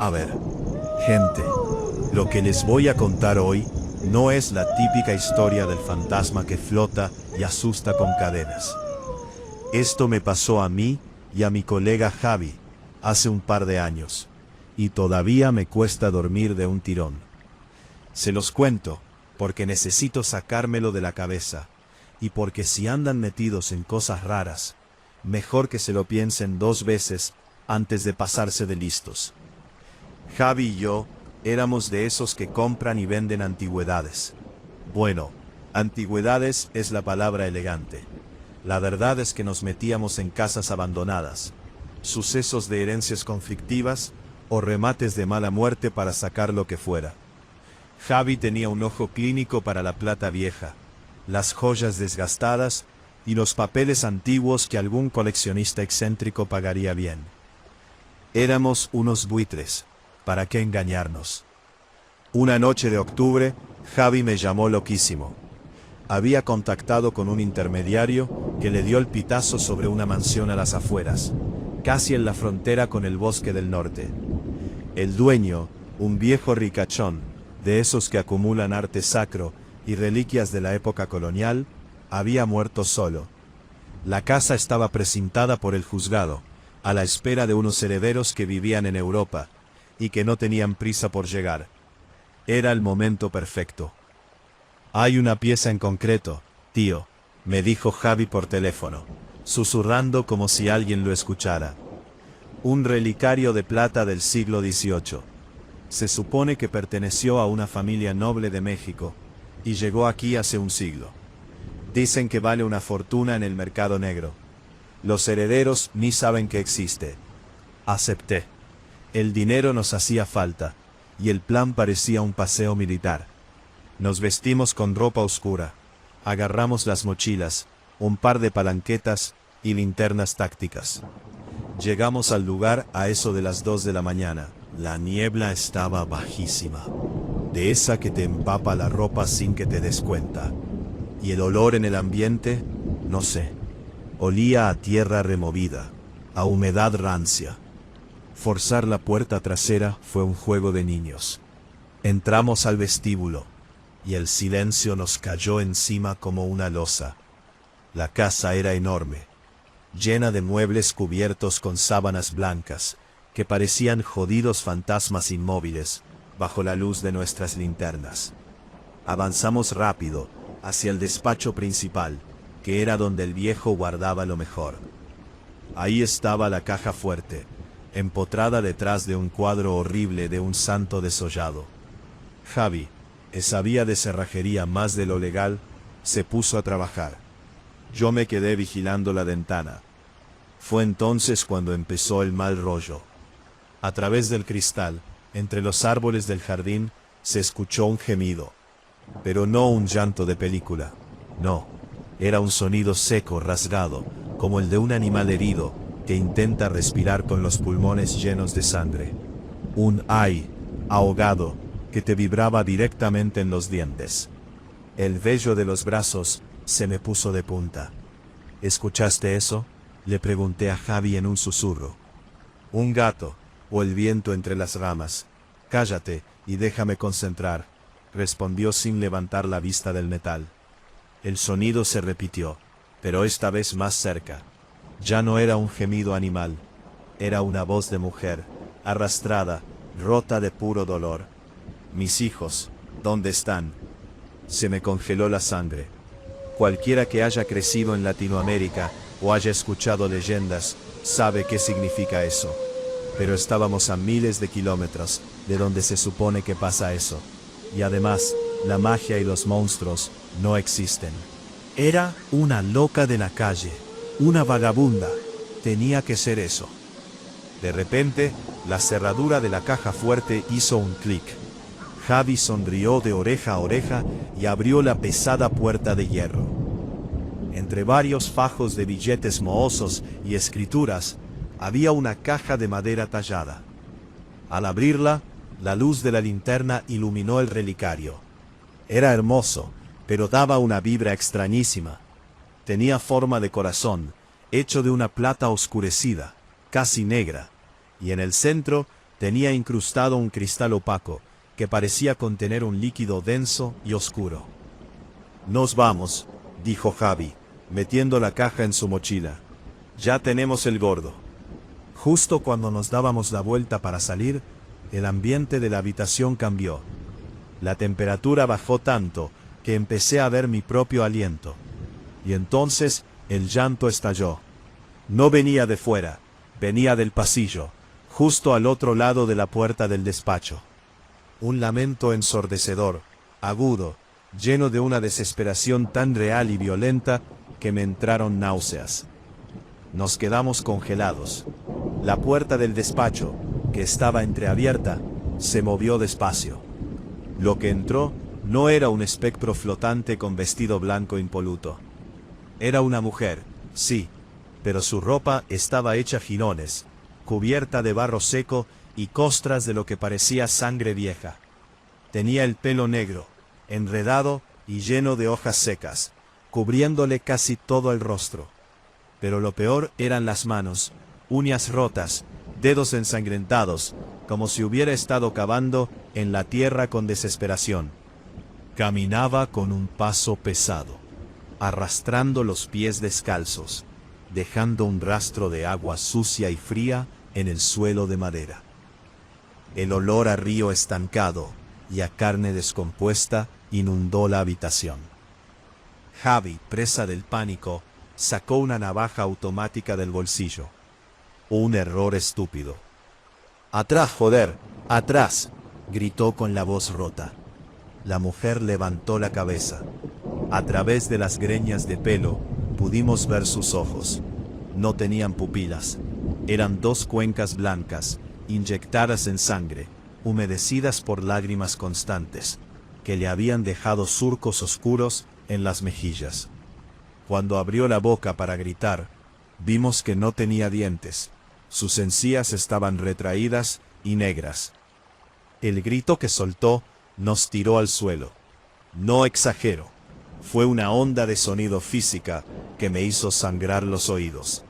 A ver, gente, lo que les voy a contar hoy no es la típica historia del fantasma que flota y asusta con cadenas. Esto me pasó a mí y a mi colega Javi hace un par de años, y todavía me cuesta dormir de un tirón. Se los cuento porque necesito sacármelo de la cabeza, y porque si andan metidos en cosas raras, mejor que se lo piensen 2 veces antes de pasarse de listos. Javi y yo éramos de esos que compran y venden antigüedades. Bueno, antigüedades es la palabra elegante. La verdad es que nos metíamos en casas abandonadas, sucesos de herencias conflictivas o remates de mala muerte para sacar lo que fuera. Javi tenía un ojo clínico para la plata vieja, las joyas desgastadas y los papeles antiguos que algún coleccionista excéntrico pagaría bien. Éramos unos buitres, ¿para qué engañarnos? Una noche de octubre, Javi me llamó loquísimo. Había contactado con un intermediario que le dio el pitazo sobre una mansión a las afueras, casi en la frontera con el bosque del norte. El dueño, un viejo ricachón, de esos que acumulan arte sacro y reliquias de la época colonial, había muerto solo. La casa estaba precintada por el juzgado, a la espera de unos herederos que vivían en Europa y que no tenían prisa por llegar. Era el momento perfecto. Hay una pieza en concreto, tío, me dijo Javi por teléfono, susurrando como si alguien lo escuchara. Un relicario de plata del siglo XVIII. Se supone que perteneció a una familia noble de México y llegó aquí hace un siglo. Dicen que vale una fortuna en el mercado negro. Los herederos ni saben que existe. Acepté. El dinero nos hacía falta, y el plan parecía un paseo militar. Nos vestimos con ropa oscura, agarramos las mochilas, un par de palanquetas y linternas tácticas. Llegamos al lugar a eso de las 2 de la mañana. La niebla estaba bajísima, de esa que te empapa la ropa sin que te des cuenta. Y el olor en el ambiente, no sé, olía a tierra removida, a humedad rancia. Forzar la puerta trasera fue un juego de niños. Entramos al vestíbulo, y el silencio nos cayó encima como una losa. La casa era enorme, llena de muebles cubiertos con sábanas blancas, que parecían jodidos fantasmas inmóviles, bajo la luz de nuestras linternas. Avanzamos rápido, hacia el despacho principal, que era donde el viejo guardaba lo mejor. Ahí estaba la caja fuerte, empotrada detrás de un cuadro horrible de un santo desollado. Javi, que sabía de cerrajería más de lo legal, se puso a trabajar. Yo me quedé vigilando la ventana. Fue entonces cuando empezó el mal rollo. A través del cristal, entre los árboles del jardín, se escuchó un gemido. Pero no un llanto de película. No, era un sonido seco, rasgado, como el de un animal herido que intenta respirar con los pulmones llenos de sangre. Un ay, ahogado, que te vibraba directamente en los dientes. El vello de los brazos se me puso de punta. ¿Escuchaste eso?, le pregunté a Javi en un susurro. Un gato, o el viento entre las ramas. Cállate y déjame concentrar, respondió sin levantar la vista del metal. El sonido se repitió, pero esta vez más cerca. Ya no era un gemido animal, era una voz de mujer, arrastrada, rota de puro dolor. Mis hijos, ¿dónde están? Se me congeló la sangre. Cualquiera que haya crecido en Latinoamérica o haya escuchado leyendas, sabe qué significa eso. Pero estábamos a miles de kilómetros de donde se supone que pasa eso. Y además, la magia y los monstruos no existen. Era una loca de la calle, una vagabunda. Tenía que ser eso. De repente, la cerradura de la caja fuerte hizo un clic. Javi sonrió de oreja a oreja y abrió la pesada puerta de hierro. Entre varios fajos de billetes mohosos y escrituras, había una caja de madera tallada. Al abrirla, la luz de la linterna iluminó el relicario. Era hermoso, pero daba una vibra extrañísima. Tenía forma de corazón, hecho de una plata oscurecida, casi negra, y en el centro Tenía incrustado un cristal opaco, que parecía contener un líquido denso y oscuro. «Nos vamos», dijo Javi, metiendo la caja en su mochila. «Ya tenemos el gordo». Justo cuando nos dábamos la vuelta para salir, el ambiente de la habitación cambió. La temperatura bajó tanto que empecé a ver mi propio aliento. Y entonces el llanto estalló. No venía de fuera, venía del pasillo, justo al otro lado de la puerta del despacho. Un lamento ensordecedor, agudo, lleno de una desesperación tan real y violenta que me entraron náuseas. Nos quedamos congelados. La puerta del despacho, que estaba entreabierta, se movió despacio. Lo que entró no era un espectro flotante con vestido blanco impoluto. Era una mujer, sí, pero su ropa estaba hecha jirones, cubierta de barro seco y costras de lo que parecía sangre vieja. Tenía el pelo negro, enredado y lleno de hojas secas, cubriéndole casi todo el rostro. Pero lo peor eran las manos, uñas rotas, dedos ensangrentados, como si hubiera estado cavando en la tierra con desesperación. Caminaba con un paso pesado, arrastrando los pies descalzos, dejando un rastro de agua sucia y fría en el suelo de madera. El olor a río estancado y a carne descompuesta inundó la habitación. Javi, presa del pánico, sacó una navaja automática del bolsillo. Un error estúpido. «¡Atrás, joder! ¡Atrás!», gritó con la voz rota. La mujer levantó la cabeza. A través de las greñas de pelo pudimos ver sus ojos. No tenían pupilas. Eran dos cuencas blancas, inyectadas en sangre, humedecidas por lágrimas constantes, que le habían dejado surcos oscuros en las mejillas. Cuando abrió la boca para gritar, vimos que no tenía dientes. Sus encías estaban retraídas y negras. El grito que soltó nos tiró al suelo. No exagero. Fue una onda de sonido física que me hizo sangrar los oídos.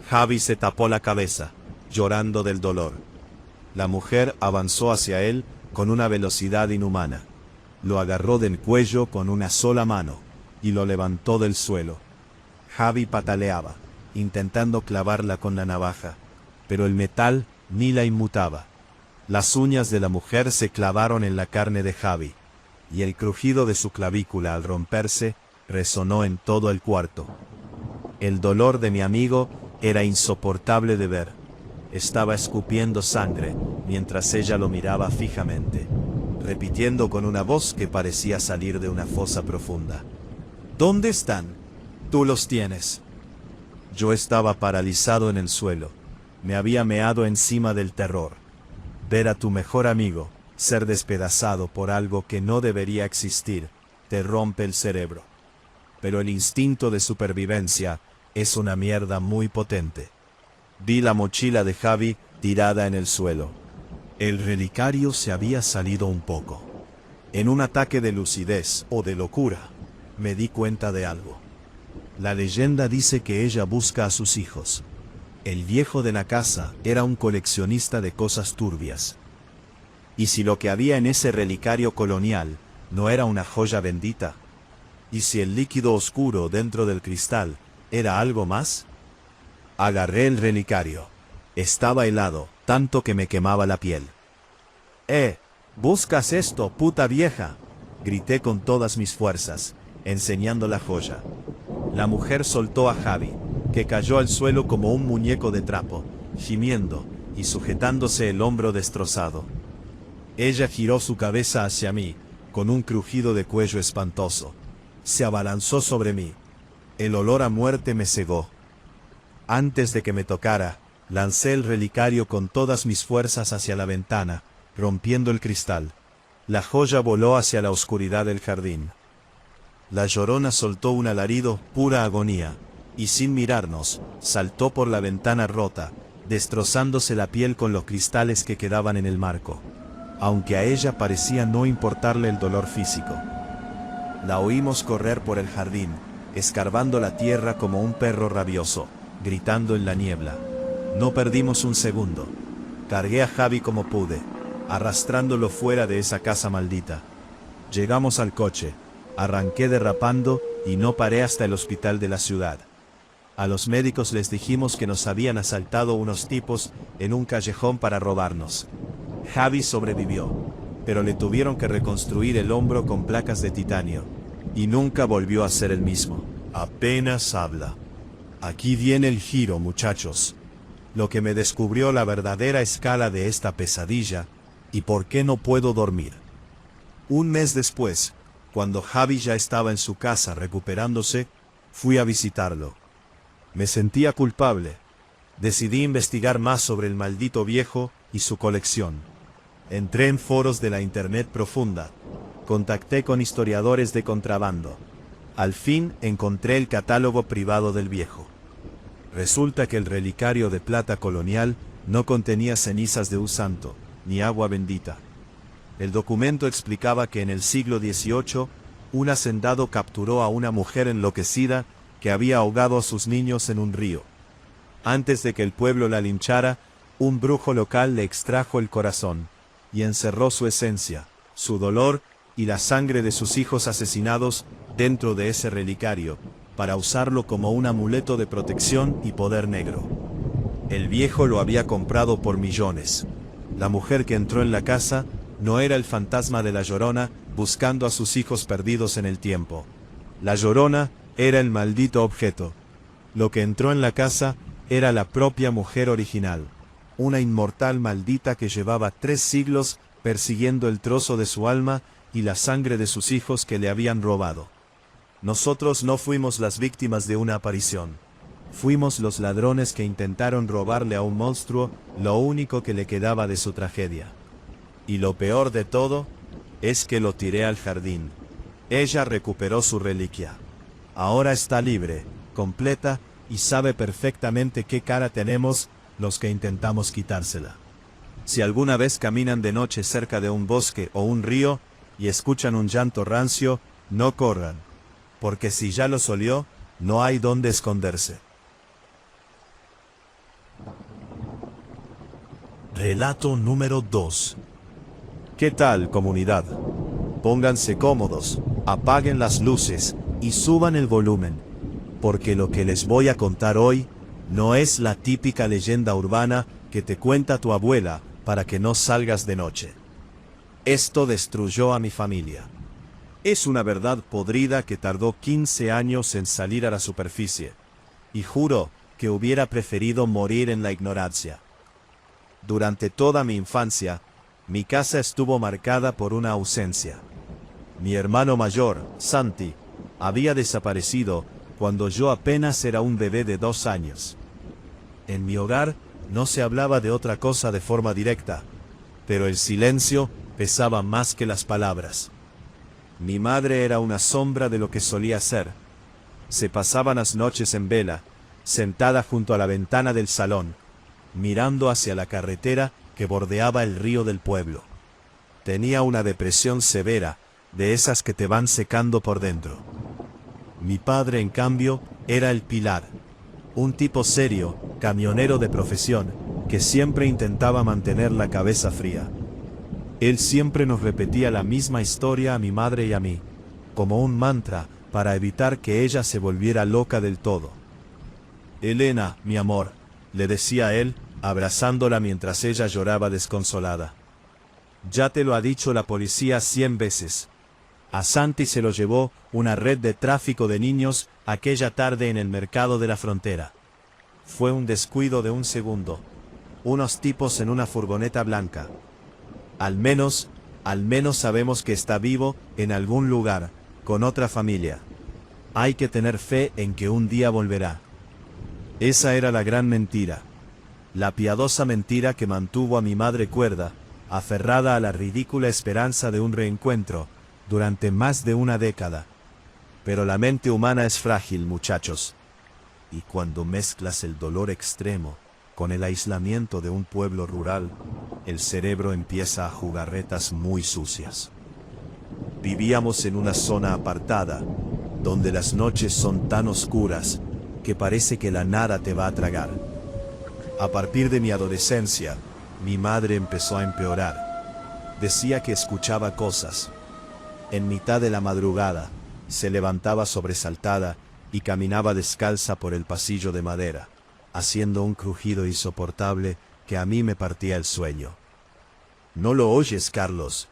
Javi se tapó la cabeza, llorando del dolor. La mujer avanzó hacia él con una velocidad inhumana. Lo agarró del cuello con una sola mano y lo levantó del suelo. Javi pataleaba, intentando clavarla con la navaja, pero el metal ni la inmutaba. Las uñas de la mujer se clavaron en la carne de Javi, y el crujido de su clavícula al romperse resonó en todo el cuarto. El dolor de mi amigo era insoportable de ver. Estaba escupiendo sangre mientras ella lo miraba fijamente, repitiendo con una voz que parecía salir de una fosa profunda: «¿Dónde están? Tú los tienes». Yo estaba paralizado en el suelo. Me había meado encima del terror. Ver a tu mejor amigo ser despedazado por algo que no debería existir te rompe el cerebro. Pero el instinto de supervivencia es una mierda muy potente. Vi la mochila de Javi tirada en el suelo. El relicario se había salido un poco. En un ataque de lucidez o de locura, me di cuenta de algo. La leyenda dice que ella busca a sus hijos. El viejo de la casa era un coleccionista de cosas turbias. ¿Y si lo que había en ese relicario colonial no era una joya bendita? ¿Y si el líquido oscuro dentro del cristal era algo más? Agarré el relicario. Estaba helado, tanto que me quemaba la piel. ¿Buscas esto, puta vieja?», grité con todas mis fuerzas, enseñando la joya. La mujer soltó a Javi, que cayó al suelo como un muñeco de trapo, gimiendo y sujetándose el hombro destrozado. Ella giró su cabeza hacia mí, con un crujido de cuello espantoso. Se abalanzó sobre mí. El olor a muerte me cegó. Antes de que me tocara, lancé el relicario con todas mis fuerzas hacia la ventana, rompiendo el cristal. La joya voló hacia la oscuridad del jardín. La llorona soltó un alarido, pura agonía, y sin mirarnos, saltó por la ventana rota, destrozándose la piel con los cristales que quedaban en el marco, aunque a ella parecía no importarle el dolor físico. La oímos correr por el jardín, escarbando la tierra como un perro rabioso, gritando en la niebla. No perdimos un segundo. Cargué a Javi como pude, arrastrándolo fuera de esa casa maldita. Llegamos al coche, arranqué derrapando y no paré hasta el hospital de la ciudad. A los médicos les dijimos que nos habían asaltado unos tipos en un callejón para robarnos. Javi sobrevivió, pero le tuvieron que reconstruir el hombro con placas de titanio, y nunca volvió a ser el mismo. Apenas habla. Aquí viene el giro, muchachos. Lo que me descubrió la verdadera escala de esta pesadilla, y por qué no puedo dormir. Un mes después, cuando Javi ya estaba en su casa recuperándose, fui a visitarlo. Me sentía culpable. Decidí investigar más sobre el maldito viejo y su colección. Entré en foros de la internet profunda. Contacté con historiadores de contrabando. Al fin encontré el catálogo privado del viejo. Resulta que el relicario de plata colonial no contenía cenizas de un santo, ni agua bendita. El documento explicaba que en el siglo XVIII, un hacendado capturó a una mujer enloquecida que había ahogado a sus niños en un río. Antes de que el pueblo la linchara, un brujo local le extrajo el corazón y encerró su esencia, su dolor y la sangre de sus hijos asesinados dentro de ese relicario, para usarlo como un amuleto de protección y poder negro. El viejo lo había comprado por millones. La mujer que entró en la casa no era el fantasma de la Llorona buscando a sus hijos perdidos en el tiempo. La Llorona era el maldito objeto. Lo que entró en la casa era la propia mujer original, una inmortal maldita que llevaba 3 siglos persiguiendo el trozo de su alma y la sangre de sus hijos que le habían robado. Nosotros no fuimos las víctimas de una aparición. Fuimos los ladrones que intentaron robarle a un monstruo lo único que le quedaba de su tragedia. Y lo peor de todo es que lo tiré al jardín. Ella recuperó su reliquia. Ahora está libre, completa, y sabe perfectamente qué cara tenemos los que intentamos quitársela. Si alguna vez caminan de noche cerca de un bosque o un río y escuchan un llanto rancio, no corran, porque si ya los olió, no hay dónde esconderse. Relato número 2. ¿Qué tal, comunidad? Pónganse cómodos, apaguen las luces y suban el volumen, porque lo que les voy a contar hoy no es la típica leyenda urbana que te cuenta tu abuela para que no salgas de noche. Esto destruyó a mi familia. Es una verdad podrida que tardó 15 años en salir a la superficie, y juro que hubiera preferido morir en la ignorancia. Durante toda mi infancia, mi casa estuvo marcada por una ausencia. Mi hermano mayor, Santi, había desaparecido cuando yo apenas era un bebé de 2 años. En mi hogar no se hablaba de otra cosa de forma directa, pero el silencio pesaba más que las palabras. Mi madre era una sombra de lo que solía ser. Se pasaban las noches en vela, sentada junto a la ventana del salón, mirando hacia la carretera que bordeaba el río del pueblo. Tenía una depresión severa, de esas que te van secando por dentro. Mi padre, en cambio, era el pilar, un tipo serio, camionero de profesión, que siempre intentaba mantener la cabeza fría. Él siempre nos repetía la misma historia a mi madre y a mí, como un mantra para evitar que ella se volviera loca del todo. Elena, mi amor, le decía él, abrazándola mientras ella lloraba desconsolada. Ya te lo ha dicho la policía 100 veces. A Santi se lo llevó una red de tráfico de niños aquella tarde en el mercado de la frontera. Fue un descuido de un segundo. Unos tipos en una furgoneta blanca. Al menos sabemos que está vivo en algún lugar, con otra familia. Hay que tener fe en que un día volverá. Esa era la gran mentira. La piadosa mentira que mantuvo a mi madre cuerda, aferrada a la ridícula esperanza de un reencuentro, durante más de una década. Pero la mente humana es frágil, muchachos. Y cuando mezclas el dolor extremo con el aislamiento de un pueblo rural, el cerebro empieza a jugar retas muy sucias. Vivíamos en una zona apartada, donde las noches son tan oscuras que parece que la nada te va a tragar. A partir de mi adolescencia, mi madre empezó a empeorar. Decía que escuchaba cosas. En mitad de la madrugada, se levantaba sobresaltada y caminaba descalza por el pasillo de madera, haciendo un crujido insoportable que a mí me partía el sueño. «¿No lo oyes, Carlos?»,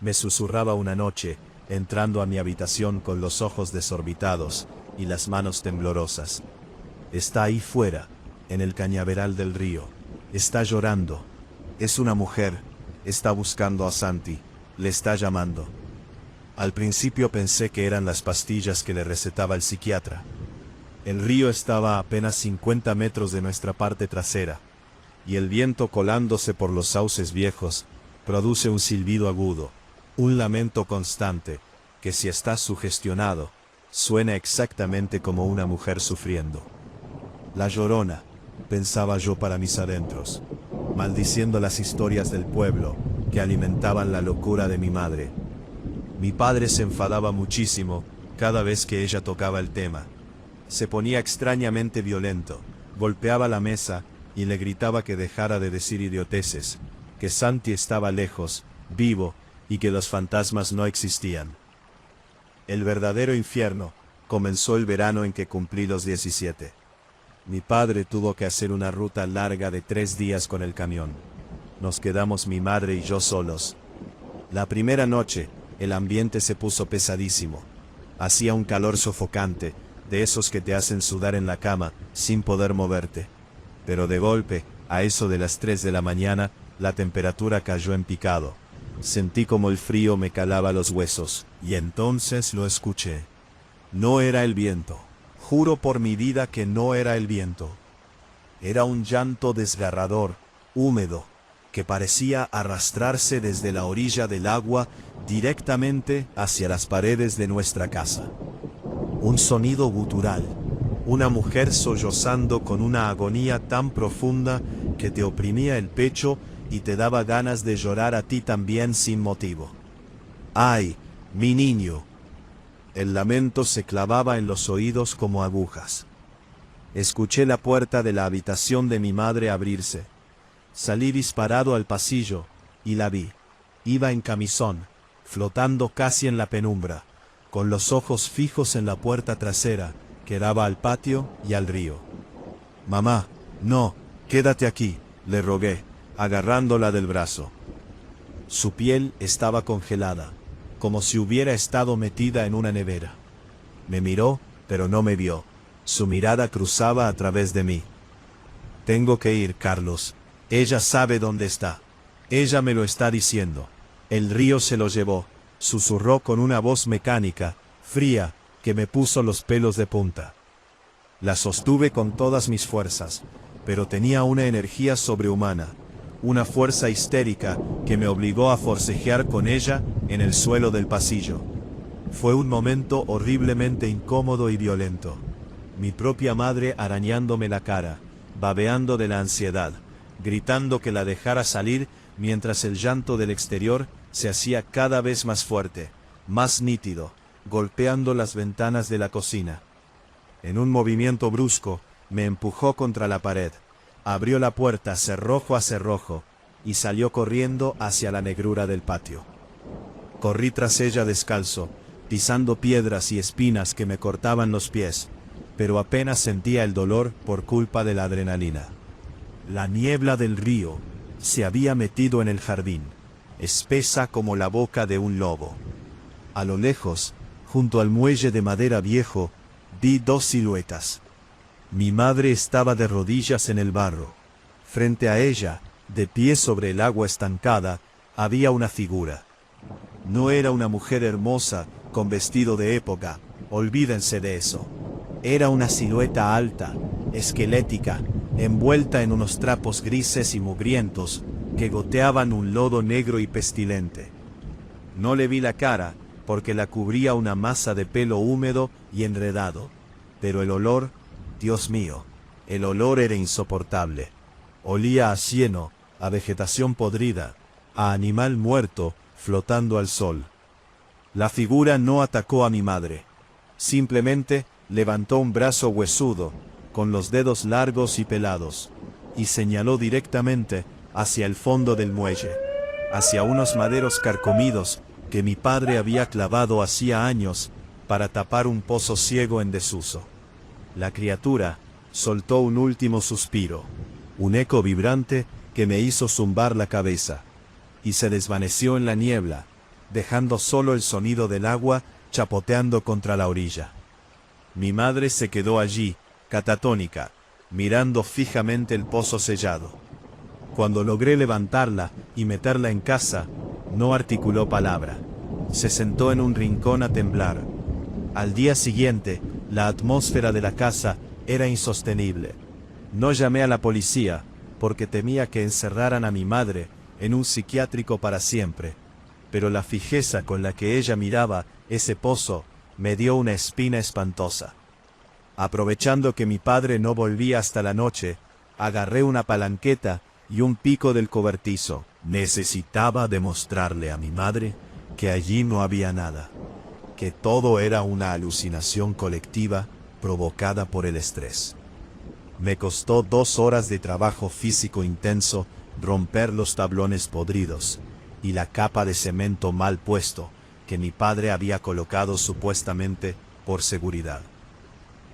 me susurraba una noche, entrando a mi habitación con los ojos desorbitados y las manos temblorosas. «Está ahí fuera, en el cañaveral del río. Está llorando. Es una mujer. Está buscando a Santi. Le está llamando». Al principio pensé que eran las pastillas que le recetaba el psiquiatra. El río estaba a apenas 50 metros de nuestra parte trasera, y el viento colándose por los sauces viejos produce un silbido agudo, un lamento constante, que si está sugestionado, suena exactamente como una mujer sufriendo. La Llorona, pensaba yo para mis adentros, maldiciendo las historias del pueblo que alimentaban la locura de mi madre. Mi padre se enfadaba muchísimo cada vez que ella tocaba el tema. Se ponía extrañamente violento, golpeaba la mesa y le gritaba que dejara de decir idioteces, que Santi estaba lejos, vivo, y que los fantasmas no existían. El verdadero infierno comenzó el verano en que cumplí los 17. Mi padre tuvo que hacer una ruta larga de 3 días con el camión. Nos quedamos mi madre y yo solos. La primera noche, el ambiente se puso pesadísimo. Hacía un calor sofocante, de esos que te hacen sudar en la cama, sin poder moverte. Pero de golpe, a eso de las 3 de la mañana, la temperatura cayó en picado. Sentí como el frío me calaba los huesos, y entonces lo escuché. No era el viento. Juro por mi vida que no era el viento. Era un llanto desgarrador, húmedo, que parecía arrastrarse desde la orilla del agua directamente hacia las paredes de nuestra casa. Un sonido gutural, una mujer sollozando con una agonía tan profunda que te oprimía el pecho y te daba ganas de llorar a ti también sin motivo. ¡Ay, mi niño! El lamento se clavaba en los oídos como agujas. Escuché la puerta de la habitación de mi madre abrirse. Salí disparado al pasillo y la vi. Iba en camisón, flotando casi en la penumbra, con los ojos fijos en la puerta trasera que daba al patio y al río. «Mamá, no, quédate aquí», le rogué, agarrándola del brazo. Su piel estaba congelada, como si hubiera estado metida en una nevera. Me miró, pero no me vio. Su mirada cruzaba a través de mí. «Tengo que ir, Carlos. Ella sabe dónde está. Ella me lo está diciendo. El río se lo llevó», susurró con una voz mecánica, fría, que me puso los pelos de punta. La sostuve con todas mis fuerzas, pero tenía una energía sobrehumana, una fuerza histérica que me obligó a forcejear con ella en el suelo del pasillo. Fue un momento horriblemente incómodo y violento. Mi propia madre arañándome la cara, babeando de la ansiedad, gritando que la dejara salir mientras el llanto del exterior se hacía cada vez más fuerte, más nítido, golpeando las ventanas de la cocina. En un movimiento brusco, me empujó contra la pared, abrió la puerta cerrojo a cerrojo y salió corriendo hacia la negrura del patio. Corrí tras ella descalzo, pisando piedras y espinas que me cortaban los pies, pero apenas sentía el dolor por culpa de la adrenalina. La niebla del río se había metido en el jardín, espesa como la boca de un lobo. A lo lejos, junto al muelle de madera viejo, vi 2 siluetas. Mi madre estaba de rodillas en el barro. Frente a ella, de pie sobre el agua estancada, había una figura. No era una mujer hermosa, con vestido de época, olvídense de eso. Era una silueta alta, esquelética, envuelta en unos trapos grises y mugrientos, que goteaban un lodo negro y pestilente. No le vi la cara, porque la cubría una masa de pelo húmedo y enredado, pero el olor, Dios mío, el olor era insoportable. Olía a cieno, a vegetación podrida, a animal muerto flotando al sol. La figura no atacó a mi madre. Simplemente levantó un brazo huesudo, con los dedos largos y pelados, y señaló directamente hacia el fondo del muelle, hacia unos maderos carcomidos que mi padre había clavado hacía años para tapar un pozo ciego en desuso. La criatura soltó un último suspiro, un eco vibrante que me hizo zumbar la cabeza, y se desvaneció en la niebla, dejando solo el sonido del agua chapoteando contra la orilla. Mi madre se quedó allí, catatónica, mirando fijamente el pozo sellado. Cuando logré levantarla y meterla en casa, no articuló palabra. Se sentó en un rincón a temblar. Al día siguiente, la atmósfera de la casa era insostenible. No llamé a la policía, porque temía que encerraran a mi madre en un psiquiátrico para siempre, pero la fijeza con la que ella miraba ese pozo me dio una espina espantosa. Aprovechando que mi padre no volvía hasta la noche, agarré una palanqueta y un pico del cobertizo. Necesitaba demostrarle a mi madre que allí no había nada, que todo era una alucinación colectiva provocada por el estrés. Me costó 2 horas de trabajo físico intenso romper los tablones podridos y la capa de cemento mal puesto que mi padre había colocado supuestamente por seguridad.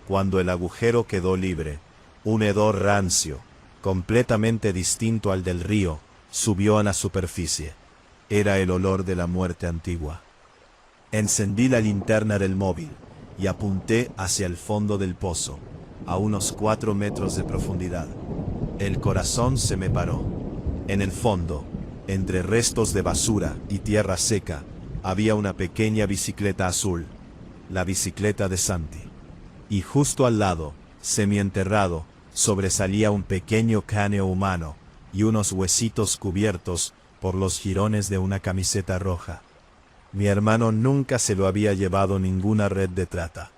Cuando el agujero quedó libre, un hedor rancio, completamente distinto al del río, subió a la superficie. Era el olor de la muerte antigua. Encendí la linterna del móvil y apunté hacia el fondo del pozo, a unos 4 metros de profundidad. El corazón se me paró. En el fondo, entre restos de basura y tierra seca, había una pequeña bicicleta azul, la bicicleta de Santi. Y justo al lado, semienterrado, sobresalía un pequeño cráneo humano y unos huesitos cubiertos por los jirones de una camiseta roja. Mi hermano nunca se lo había llevado ninguna red de trata.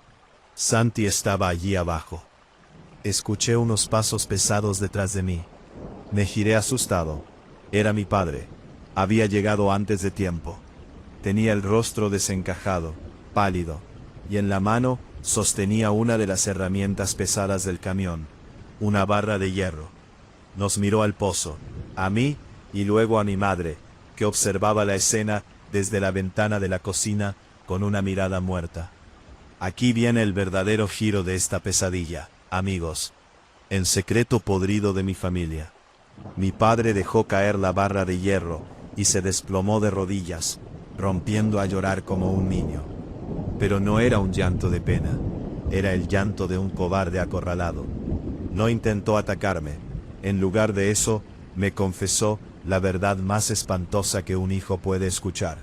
Santi estaba allí abajo. Escuché unos pasos pesados detrás de mí. Me giré asustado. Era mi padre. Había llegado antes de tiempo. Tenía el rostro desencajado, pálido, y en la mano sostenía una de las herramientas pesadas del camión, una barra de hierro. Nos miró al pozo, a mí y luego a mi madre, que observaba la escena desde la ventana de la cocina con una mirada muerta. Aquí viene el verdadero giro de esta pesadilla, amigos. El secreto podrido de mi familia. Mi padre dejó caer la barra de hierro y se desplomó de rodillas, rompiendo a llorar como un niño. Pero no era un llanto de pena, era el llanto de un cobarde acorralado. No intentó atacarme, en lugar de eso, me confesó la verdad más espantosa que un hijo puede escuchar.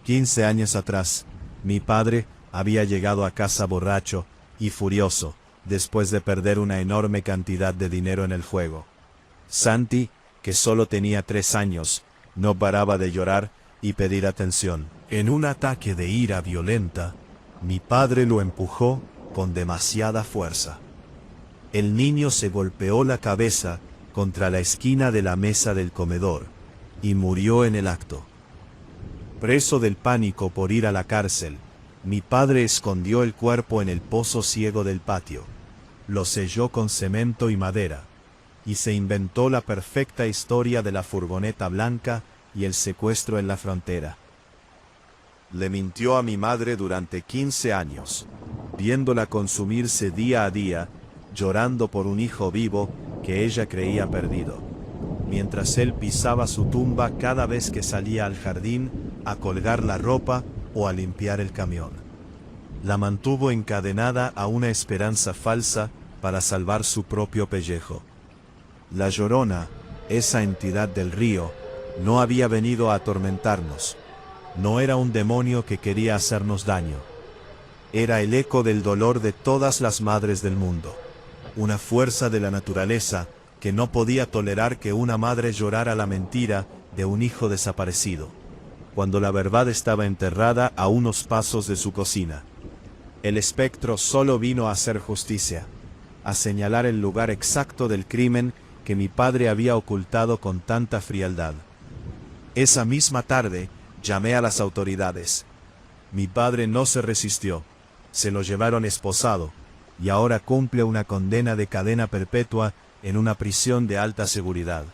15 años atrás, mi padre había llegado a casa borracho y furioso, después de perder una enorme cantidad de dinero en el juego. Santi, que solo tenía 3 años, no paraba de llorar y pedir atención. En un ataque de ira violenta, mi padre lo empujó con demasiada fuerza. El niño se golpeó la cabeza contra la esquina de la mesa del comedor y murió en el acto. Preso del pánico por ir a la cárcel, mi padre escondió el cuerpo en el pozo ciego del patio, lo selló con cemento y madera, y se inventó la perfecta historia de la furgoneta blanca y el secuestro en la frontera. Le mintió a mi madre durante 15 años, viéndola consumirse día a día, llorando por un hijo vivo que ella creía perdido, mientras él pisaba su tumba cada vez que salía al jardín a colgar la ropa o a limpiar el camión. La mantuvo encadenada a una esperanza falsa para salvar su propio pellejo. La Llorona, esa entidad del río, no había venido a atormentarnos. No era un demonio que quería hacernos daño. Era el eco del dolor de todas las madres del mundo. Una fuerza de la naturaleza que no podía tolerar que una madre llorara la mentira de un hijo desaparecido, cuando la verdad estaba enterrada a unos pasos de su cocina. El espectro solo vino a hacer justicia, a señalar el lugar exacto del crimen que mi padre había ocultado con tanta frialdad. Esa misma tarde llamé a las autoridades. Mi padre no se resistió, se lo llevaron esposado, y ahora cumple una condena de cadena perpetua en una prisión de alta seguridad.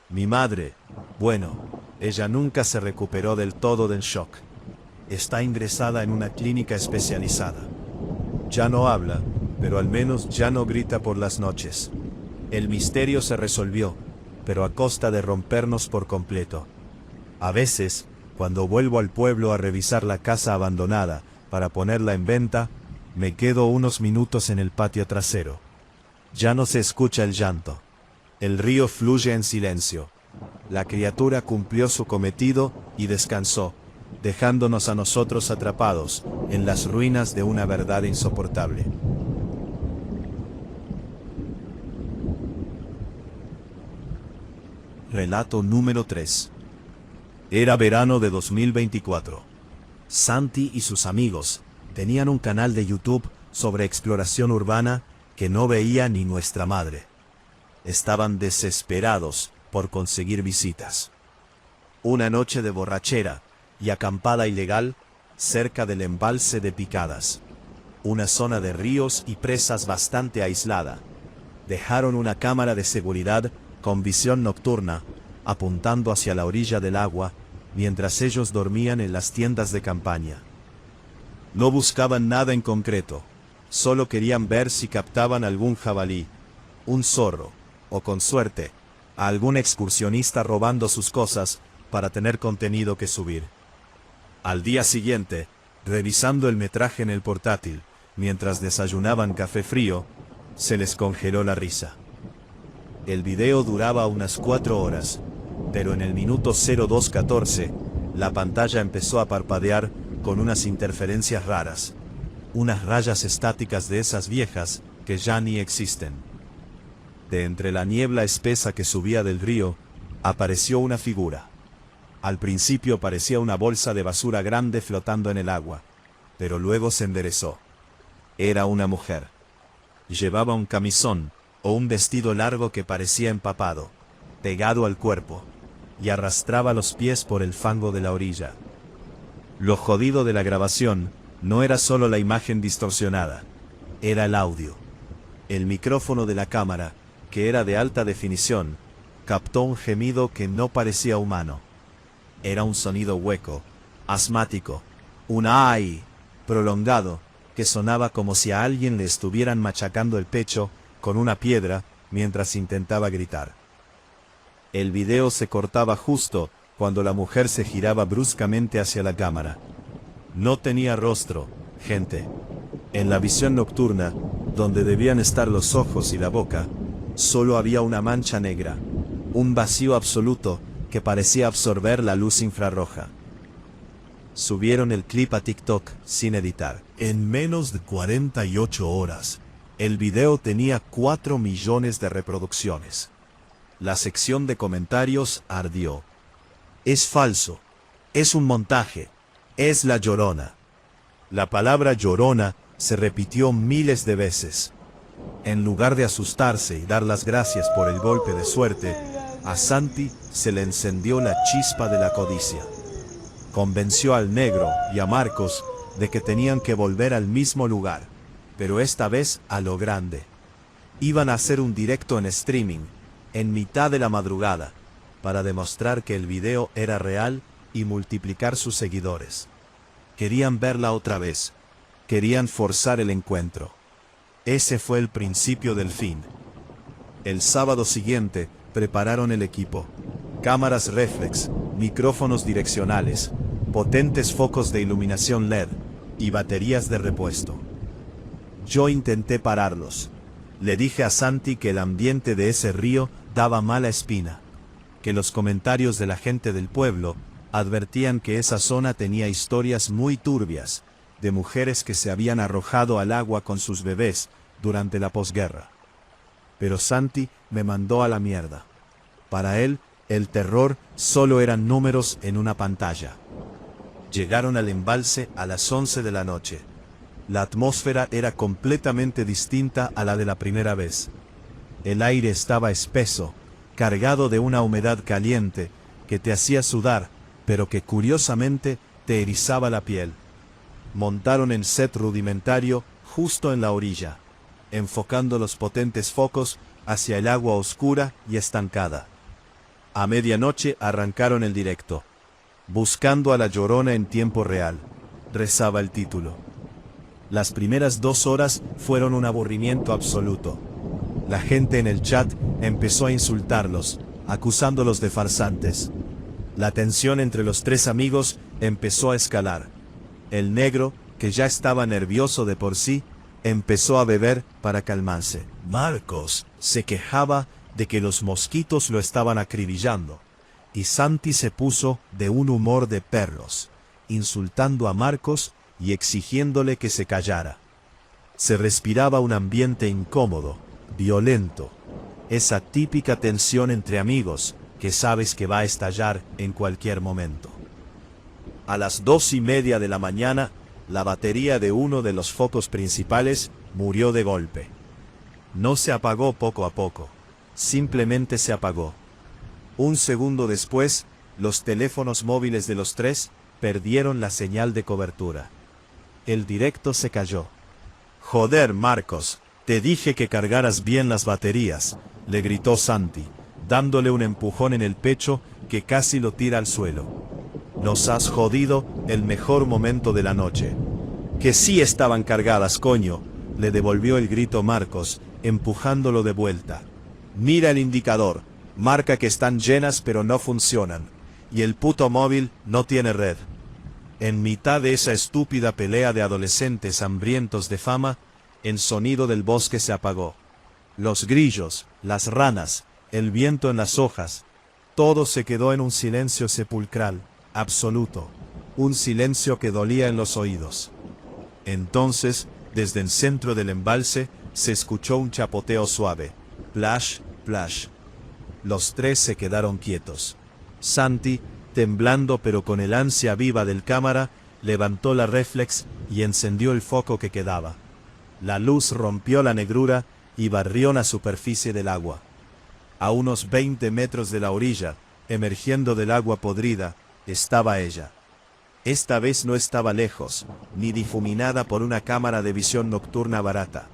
Mi madre, bueno, ella nunca se recuperó del todo del shock. Está ingresada en una clínica especializada. Ya no habla, pero al menos ya no grita por las noches. El misterio se resolvió, pero a costa de rompernos por completo. A veces, cuando vuelvo al pueblo a revisar la casa abandonada para ponerla en venta, me quedo unos minutos en el patio trasero. Ya no se escucha el llanto. El río fluye en silencio. La criatura cumplió su cometido y descansó, dejándonos a nosotros atrapados en las ruinas de una verdad insoportable. Relato número 3. Era verano de 2024. Santi y sus amigos tenían un canal de YouTube sobre exploración urbana que no veía ni nuestra madre. Estaban desesperados por conseguir visitas. Una noche de borrachera y acampada ilegal cerca del embalse de Picadas, una zona de ríos y presas bastante aislada. Dejaron una cámara de seguridad con visión nocturna apuntando hacia la orilla del agua mientras ellos dormían en las tiendas de campaña. No buscaban nada en concreto, solo querían ver si captaban algún jabalí, un zorro, o con suerte, a algún excursionista robando sus cosas para tener contenido que subir. Al día siguiente, revisando el metraje en el portátil, mientras desayunaban café frío, se les congeló la risa. El video duraba unas 4 horas, pero en el minuto 02:14, la pantalla empezó a parpadear con unas interferencias raras, unas rayas estáticas de esas viejas que ya ni existen. De entre la niebla espesa que subía del río, apareció una figura. Al principio parecía una bolsa de basura grande flotando en el agua, pero luego se enderezó. Era una mujer. Llevaba un camisón o un vestido largo que parecía empapado, pegado al cuerpo, y arrastraba los pies por el fango de la orilla. Lo jodido de la grabación no era solo la imagen distorsionada, era el audio. El micrófono de la cámara, que era de alta definición, captó un gemido que no parecía humano. Era un sonido hueco, asmático, un ¡ay! Prolongado, que sonaba como si a alguien le estuvieran machacando el pecho con una piedra mientras intentaba gritar. El video se cortaba justo cuando la mujer se giraba bruscamente hacia la cámara. No tenía rostro, gente. En la visión nocturna, donde debían estar los ojos y la boca, solo había una mancha negra, un vacío absoluto que parecía absorber la luz infrarroja. Subieron el clip a TikTok sin editar. En menos de 48 horas, el video tenía 4 millones de reproducciones. La sección de comentarios ardió. Es falso, es un montaje, es la Llorona. La palabra Llorona se repitió miles de veces. En lugar de asustarse y dar las gracias por el golpe de suerte, a Santi se le encendió la chispa de la codicia. Convenció al negro y a Marcos de que tenían que volver al mismo lugar, pero esta vez a lo grande. Iban a hacer un directo en streaming, en mitad de la madrugada, para demostrar que el video era real y multiplicar sus seguidores. Querían verla otra vez, querían forzar el encuentro. Ese fue el principio del fin. El sábado siguiente prepararon el equipo. Cámaras reflex, micrófonos direccionales, potentes focos de iluminación LED y baterías de repuesto. Yo intenté pararlos. Le dije a Santi que el ambiente de ese río daba mala espina, que los comentarios de la gente del pueblo advertían que esa zona tenía historias muy turbias, de mujeres que se habían arrojado al agua con sus bebés durante la posguerra. Pero Santi me mandó a la mierda. Para él, el terror solo eran números en una pantalla. Llegaron al embalse a las 11 de la noche. La atmósfera era completamente distinta a la de la primera vez. El aire estaba espeso, cargado de una humedad caliente que te hacía sudar, pero que curiosamente te erizaba la piel. Montaron el set rudimentario justo en la orilla, enfocando los potentes focos hacia el agua oscura y estancada. A medianoche arrancaron el directo. Buscando a la Llorona en tiempo real, rezaba el título. Las primeras 2 horas fueron un aburrimiento absoluto. La gente en el chat empezó a insultarlos, acusándolos de farsantes. La tensión entre los 3 amigos empezó a escalar. El negro, que ya estaba nervioso de por sí, empezó a beber para calmarse. Marcos se quejaba de que los mosquitos lo estaban acribillando, y Santi se puso de un humor de perros, insultando a Marcos y exigiéndole que se callara. Se respiraba un ambiente incómodo, violento, esa típica tensión entre amigos que sabes que va a estallar en cualquier momento. A las 2:30 de la mañana, la batería de uno de los focos principales murió de golpe. No se apagó poco a poco, simplemente se apagó. Un segundo después, los teléfonos móviles de los 3 perdieron la señal de cobertura. El directo se cayó. «Joder, Marcos, te dije que cargaras bien las baterías», le gritó Santi, dándole un empujón en el pecho que casi lo tira al suelo. «Nos has jodido el mejor momento de la noche». «Que sí estaban cargadas, coño», le devolvió el grito Marcos, empujándolo de vuelta. «Mira el indicador, marca que están llenas pero no funcionan, y el puto móvil no tiene red». En mitad de esa estúpida pelea de adolescentes hambrientos de fama, el sonido del bosque se apagó. Los grillos, las ranas, el viento en las hojas, todo se quedó en un silencio sepulcral, absoluto, un silencio que dolía en los oídos. Entonces, desde el centro del embalse, se escuchó un chapoteo suave, plash, plash. Los 3 se quedaron quietos. Santi, temblando pero con el ansia viva del cámara, levantó la réflex y encendió el foco que quedaba. La luz rompió la negrura y barrió la superficie del agua. A unos 20 metros de la orilla, emergiendo del agua podrida, estaba ella. Esta vez no estaba lejos, ni difuminada por una cámara de visión nocturna barata.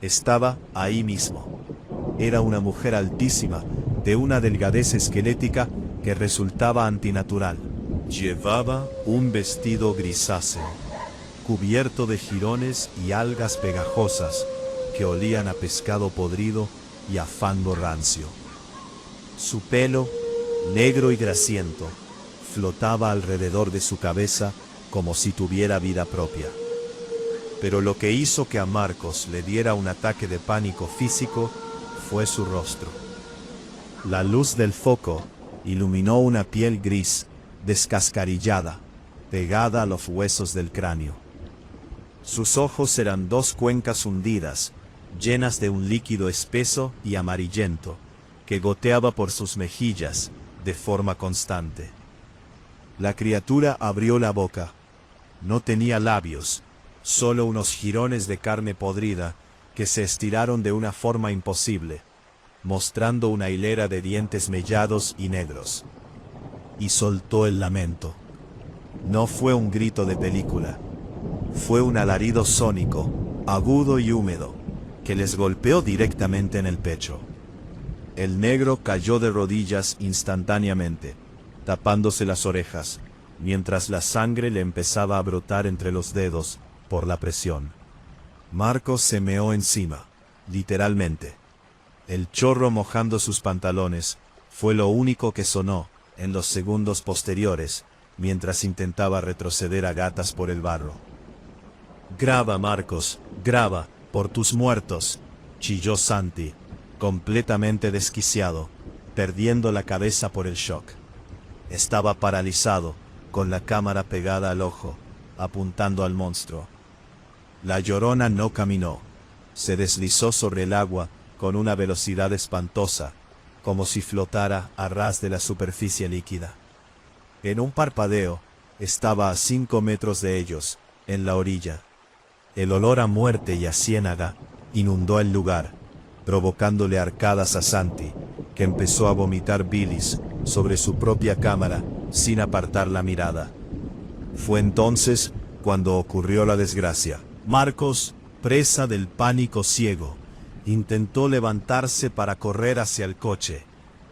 Estaba ahí mismo. Era una mujer altísima, de una delgadez esquelética que resultaba antinatural. Llevaba un vestido grisáceo, cubierto de jirones y algas pegajosas que olían a pescado podrido y a fango rancio. Su pelo, negro y grasiento, flotaba alrededor de su cabeza como si tuviera vida propia. Pero lo que hizo que a Marcos le diera un ataque de pánico físico fue su rostro. La luz del foco iluminó una piel gris, descascarillada, pegada a los huesos del cráneo. Sus ojos eran 2 cuencas hundidas, llenas de un líquido espeso y amarillento, que goteaba por sus mejillas de forma constante. La criatura abrió la boca. No tenía labios, solo unos jirones de carne podrida que se estiraron de una forma imposible, mostrando una hilera de dientes mellados y negros. Y soltó el lamento. No fue un grito de película. Fue un alarido sónico, agudo y húmedo, que les golpeó directamente en el pecho. El negro cayó de rodillas instantáneamente, tapándose las orejas, mientras la sangre le empezaba a brotar entre los dedos por la presión. Marcos se meó encima, literalmente. El chorro mojando sus pantalones fue lo único que sonó en los segundos posteriores, mientras intentaba retroceder a gatas por el barro. «Graba, Marcos, graba, por tus muertos», chilló Santi, completamente desquiciado, perdiendo la cabeza por el shock. Estaba paralizado, con la cámara pegada al ojo, apuntando al monstruo. La Llorona no caminó, se deslizó sobre el agua con una velocidad espantosa, como si flotara a ras de la superficie líquida. En un parpadeo, estaba a 5 metros de ellos, en la orilla. El olor a muerte y a ciénaga inundó el lugar, provocándole arcadas a Santi, que empezó a vomitar bilis sobre su propia cámara sin apartar la mirada. Fue entonces cuando ocurrió la desgracia. Marcos, presa del pánico ciego, intentó levantarse para correr hacia el coche,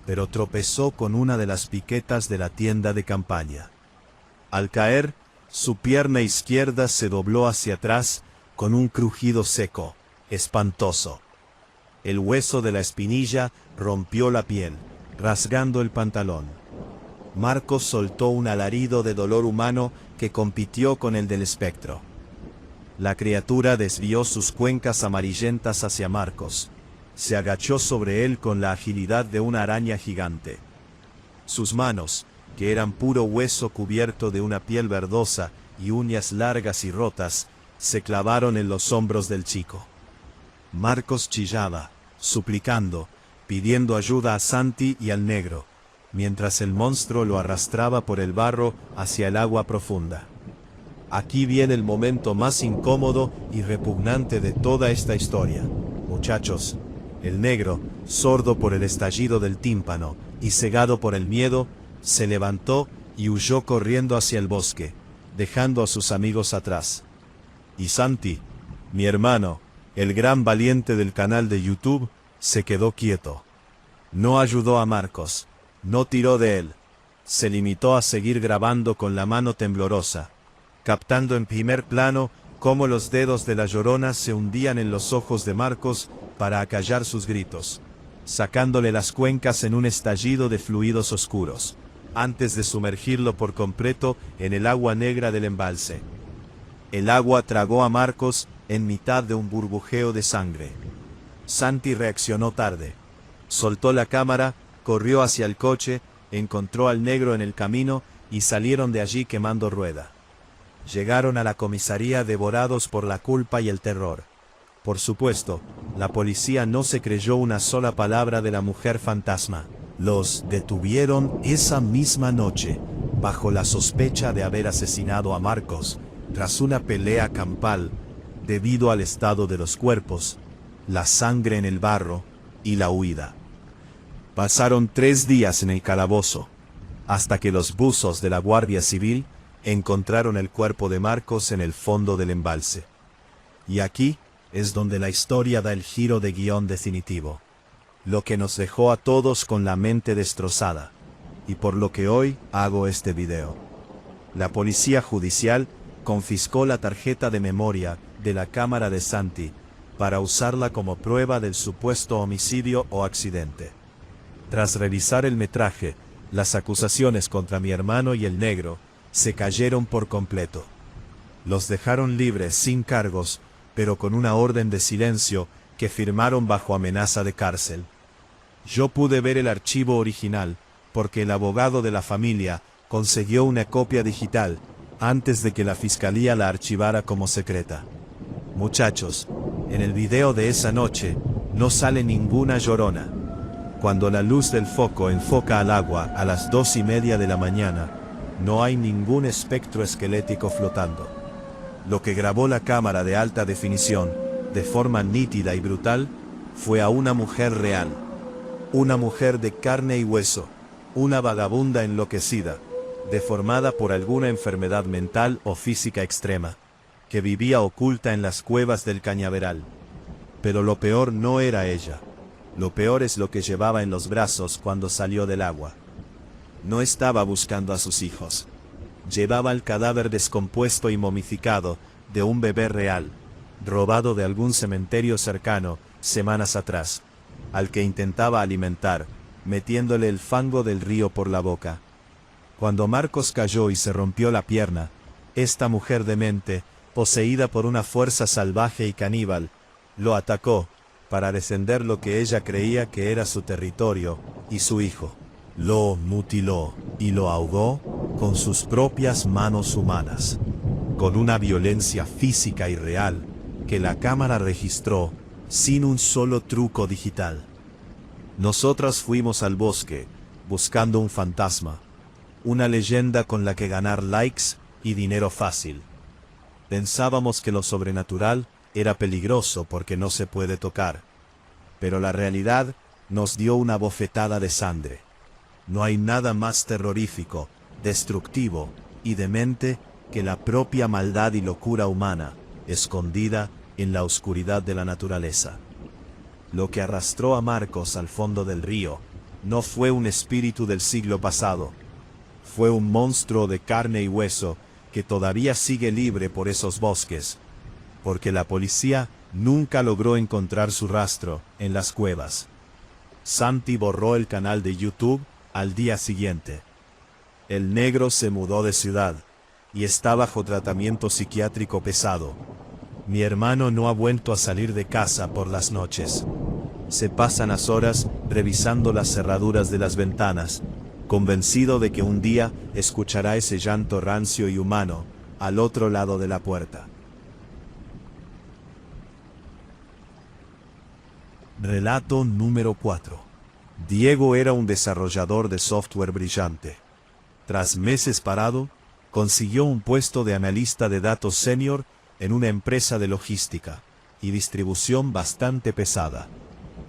pero tropezó con una de las piquetas de la tienda de campaña. Al caer, su pierna izquierda se dobló hacia atrás con un crujido seco, espantoso. El hueso de la espinilla rompió la piel, rasgando el pantalón. Marcos soltó un alarido de dolor humano que compitió con el del espectro. La criatura desvió sus cuencas amarillentas hacia Marcos. Se agachó sobre él con la agilidad de una araña gigante. Sus manos, que eran puro hueso cubierto de una piel verdosa y uñas largas y rotas, se clavaron en los hombros del chico. Marcos chillaba, suplicando, pidiendo ayuda a Santi y al negro, mientras el monstruo lo arrastraba por el barro hacia el agua profunda. Aquí viene el momento más incómodo y repugnante de toda esta historia. Muchachos, el negro, sordo por el estallido del tímpano y cegado por el miedo, se levantó y huyó corriendo hacia el bosque, dejando a sus amigos atrás. Y Santi, mi hermano, el gran valiente del canal de YouTube, se quedó quieto. No ayudó a Marcos, no tiró de él. Se limitó a seguir grabando con la mano temblorosa, captando en primer plano cómo los dedos de la Llorona se hundían en los ojos de Marcos para acallar sus gritos, sacándole las cuencas en un estallido de fluidos oscuros, antes de sumergirlo por completo en el agua negra del embalse. El agua tragó a Marcos en mitad de un burbujeo de sangre. Santi reaccionó tarde. Soltó la cámara, corrió hacia el coche, encontró al negro en el camino y salieron de allí quemando rueda. Llegaron a la comisaría devorados por la culpa y el terror. Por supuesto, la policía no se creyó una sola palabra de la mujer fantasma. Los detuvieron esa misma noche, bajo la sospecha de haber asesinado a Marcos, tras una pelea campal, debido al estado de los cuerpos, la sangre en el barro y la huida. Pasaron 3 días en el calabozo, hasta que los buzos de la Guardia Civil encontraron el cuerpo de Marcos en el fondo del embalse. Y aquí es donde la historia da el giro de guión definitivo, lo que nos dejó a todos con la mente destrozada, y por lo que hoy hago este video. La policía judicial confiscó la tarjeta de memoria de la cámara de Santi para usarla como prueba del supuesto homicidio o accidente. Tras revisar el metraje, las acusaciones contra mi hermano y el negro se cayeron por completo. Los dejaron libres sin cargos, pero con una orden de silencio que firmaron bajo amenaza de cárcel. Yo pude ver el archivo original, porque el abogado de la familia consiguió una copia digital antes de que la fiscalía la archivara como secreta. Muchachos, en el video de esa noche no sale ninguna llorona. Cuando la luz del foco enfoca al agua a las 2:30 de la mañana, no hay ningún espectro esquelético flotando. Lo que grabó la cámara de alta definición, de forma nítida y brutal, fue a una mujer real. Una mujer de carne y hueso, una vagabunda enloquecida, deformada por alguna enfermedad mental o física extrema, que vivía oculta en las cuevas del cañaveral. Pero lo peor no era ella. Lo peor es lo que llevaba en los brazos cuando salió del agua. No estaba buscando a sus hijos. Llevaba el cadáver descompuesto y momificado de un bebé real, robado de algún cementerio cercano semanas atrás, al que intentaba alimentar, metiéndole el fango del río por la boca. Cuando Marcos cayó y se rompió la pierna, esta mujer demente, poseída por una fuerza salvaje y caníbal, lo atacó para descender lo que ella creía que era su territorio y su hijo. Lo mutiló y lo ahogó con sus propias manos humanas, con una violencia física y real que la cámara registró sin un solo truco digital. Nosotras fuimos al bosque buscando un fantasma, una leyenda con la que ganar likes y dinero fácil. Pensábamos que lo sobrenatural era peligroso porque no se puede tocar, pero la realidad nos dio una bofetada de sangre. No hay nada más terrorífico, destructivo y demente que la propia maldad y locura humana, escondida en la oscuridad de la naturaleza. Lo que arrastró a Marcos al fondo del río no fue un espíritu del siglo pasado. Fue un monstruo de carne y hueso que todavía sigue libre por esos bosques, porque la policía nunca logró encontrar su rastro en las cuevas. Santi borró el canal de YouTube al día siguiente. El negro se mudó de ciudad y está bajo tratamiento psiquiátrico pesado. Mi hermano no ha vuelto a salir de casa por las noches. Se pasan las horas revisando las cerraduras de las ventanas, convencido de que un día escuchará ese llanto rancio y humano al otro lado de la puerta. Relato número 4. Diego era un desarrollador de software brillante. Tras meses parado, consiguió un puesto de analista de datos senior en una empresa de logística y distribución bastante pesada,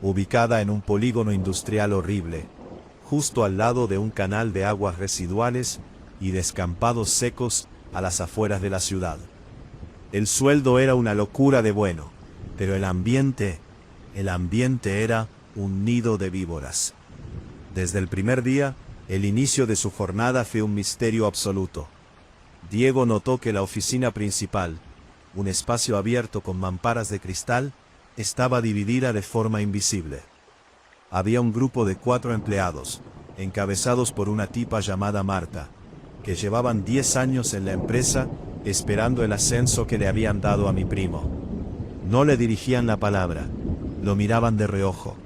ubicada en un polígono industrial horrible, justo al lado de un canal de aguas residuales y descampados secos a las afueras de la ciudad. El sueldo era una locura de bueno, pero el ambiente era un nido de víboras. Desde el primer día, el inicio de su jornada fue un misterio absoluto. Diego notó que la oficina principal, un espacio abierto con mamparas de cristal, estaba dividida de forma invisible. Había un grupo de 4 empleados, encabezados por una tipa llamada Marta, que llevaban 10 años en la empresa esperando el ascenso que le habían dado a mi primo. No le dirigían la palabra, lo miraban de reojo.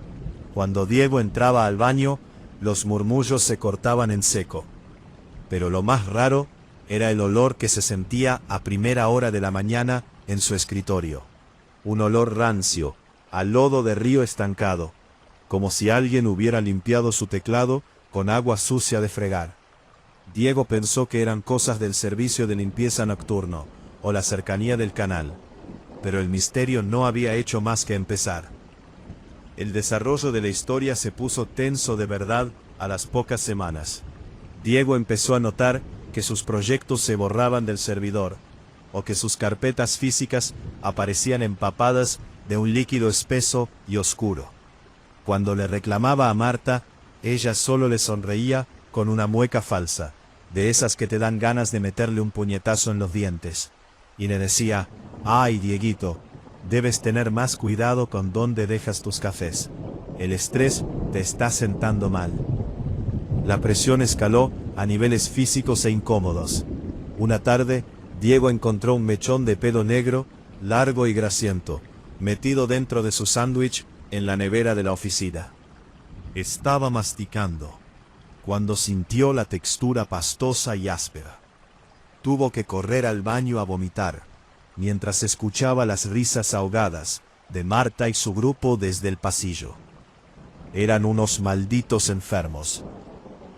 Cuando Diego entraba al baño, los murmullos se cortaban en seco. Pero lo más raro era el olor que se sentía a primera hora de la mañana en su escritorio. Un olor rancio, a lodo de río estancado, como si alguien hubiera limpiado su teclado con agua sucia de fregar. Diego pensó que eran cosas del servicio de limpieza nocturno o la cercanía del canal, pero el misterio no había hecho más que empezar. El desarrollo de la historia se puso tenso de verdad a las pocas semanas. Diego empezó a notar que sus proyectos se borraban del servidor, o que sus carpetas físicas aparecían empapadas de un líquido espeso y oscuro. Cuando le reclamaba a Marta, ella solo le sonreía con una mueca falsa, de esas que te dan ganas de meterle un puñetazo en los dientes, y le decía: «Ay, Dieguito, debes tener más cuidado con dónde dejas tus cafés. El estrés te está sentando mal». La presión escaló a niveles físicos e incómodos. Una tarde, Diego encontró un mechón de pelo negro, largo y grasiento, metido dentro de su sándwich en la nevera de la oficina. Estaba masticando, cuando sintió la textura pastosa y áspera. Tuvo que correr al baño a vomitar, mientras escuchaba las risas ahogadas de Marta y su grupo desde el pasillo. Eran unos malditos enfermos.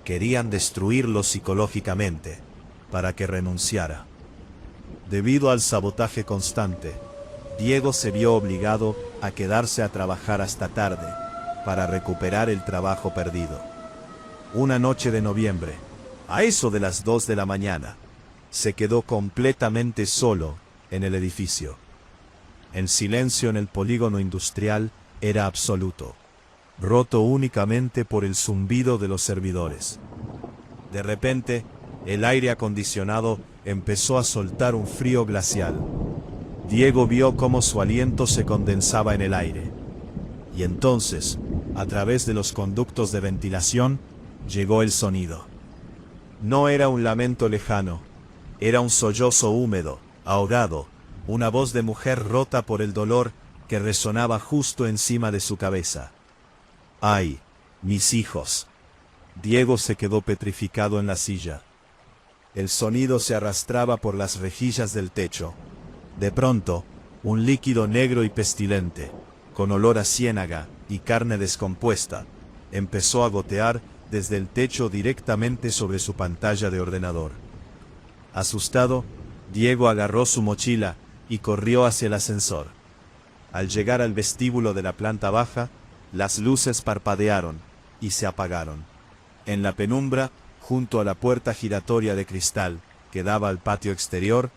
Querían destruirlo psicológicamente, para que renunciara. Debido al sabotaje constante, Diego se vio obligado a quedarse a trabajar hasta tarde, para recuperar el trabajo perdido. Una noche de noviembre, a eso de las 2 de la mañana, se quedó completamente solo en el edificio. El silencio en el polígono industrial era absoluto, roto únicamente por el zumbido de los servidores. De repente, el aire acondicionado empezó a soltar un frío glacial. Diego vio cómo su aliento se condensaba en el aire. Y entonces, a través de los conductos de ventilación, llegó el sonido. No era un lamento lejano, era un sollozo húmedo, ahogado, una voz de mujer rota por el dolor que resonaba justo encima de su cabeza. ¡Ay, mis hijos! Diego se quedó petrificado en la silla. El sonido se arrastraba por las rejillas del techo. De pronto, un líquido negro y pestilente, con olor a ciénaga y carne descompuesta, empezó a gotear desde el techo directamente sobre su pantalla de ordenador. Asustado, Diego agarró su mochila y corrió hacia el ascensor. Al llegar al vestíbulo de la planta baja, las luces parpadearon y se apagaron. En la penumbra, junto a la puerta giratoria de cristal que daba al patio exterior,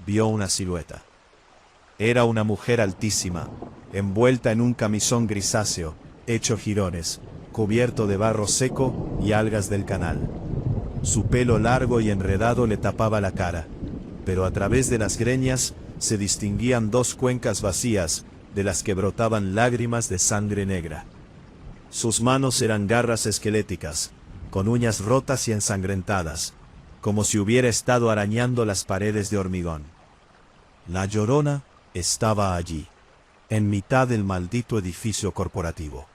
vio una silueta. Era una mujer altísima, envuelta en un camisón grisáceo, hecho jirones, cubierto de barro seco y algas del canal. Su pelo largo y enredado le tapaba la cara, pero a través de las greñas se distinguían dos cuencas vacías de las que brotaban lágrimas de sangre negra. Sus manos eran garras esqueléticas, con uñas rotas y ensangrentadas, como si hubiera estado arañando las paredes de hormigón. La Llorona estaba allí, en mitad del maldito edificio corporativo.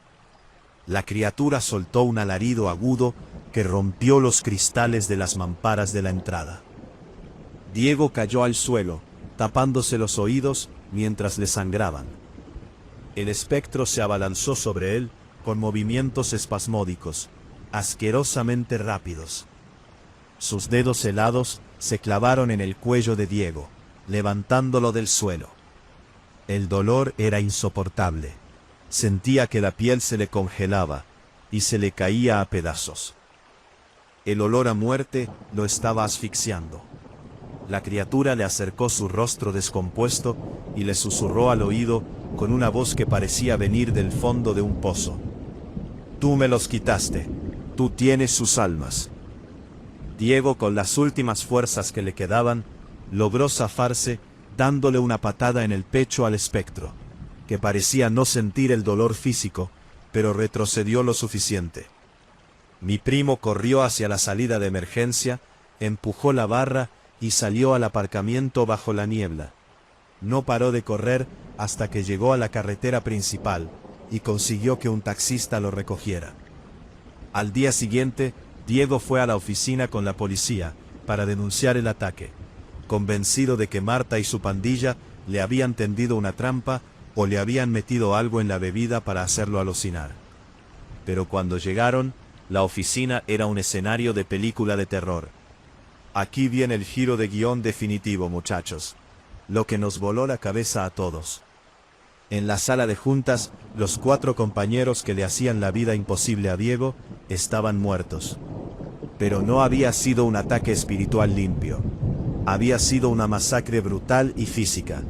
La criatura soltó un alarido agudo que rompió los cristales de las mamparas de la entrada. Diego cayó al suelo, tapándose los oídos mientras le sangraban. El espectro se abalanzó sobre él con movimientos espasmódicos, asquerosamente rápidos. Sus dedos helados se clavaron en el cuello de Diego, levantándolo del suelo. El dolor era insoportable. Sentía que la piel se le congelaba y se le caía a pedazos. El olor a muerte lo estaba asfixiando. La criatura le acercó su rostro descompuesto y le susurró al oído con una voz que parecía venir del fondo de un pozo. «Tú me los quitaste. Tú tienes sus almas». Diego, con las últimas fuerzas que le quedaban, logró zafarse dándole una patada en el pecho al espectro, que parecía no sentir el dolor físico, pero retrocedió lo suficiente. Mi primo corrió hacia la salida de emergencia, empujó la barra y salió al aparcamiento bajo la niebla. No paró de correr hasta que llegó a la carretera principal y consiguió que un taxista lo recogiera. Al día siguiente, Diego fue a la oficina con la policía para denunciar el ataque, convencido de que Marta y su pandilla le habían tendido una trampa o le habían metido algo en la bebida para hacerlo alucinar. Pero cuando llegaron, la oficina era un escenario de película de terror. Aquí viene el giro de guión definitivo, muchachos. Lo que nos voló la cabeza a todos. En la sala de juntas, los 4 compañeros que le hacían la vida imposible a Diego estaban muertos. Pero no había sido un ataque espiritual limpio. Había sido una masacre brutal y física.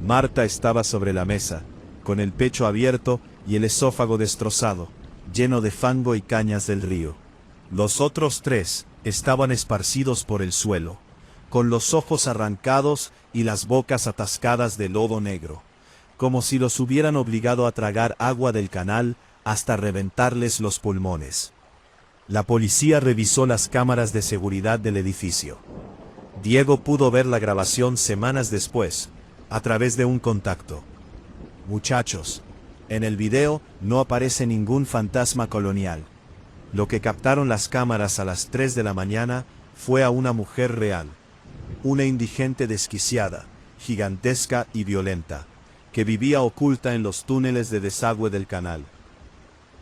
Marta estaba sobre la mesa, con el pecho abierto y el esófago destrozado, lleno de fango y cañas del río. Los otros 3 estaban esparcidos por el suelo, con los ojos arrancados y las bocas atascadas de lodo negro, como si los hubieran obligado a tragar agua del canal hasta reventarles los pulmones. La policía revisó las cámaras de seguridad del edificio. Diego pudo ver la grabación semanas después, a través de un contacto. Muchachos, en el video no aparece ningún fantasma colonial. Lo que captaron las cámaras a las 3 de la mañana fue a una mujer real, una indigente desquiciada, gigantesca y violenta, que vivía oculta en los túneles de desagüe del canal.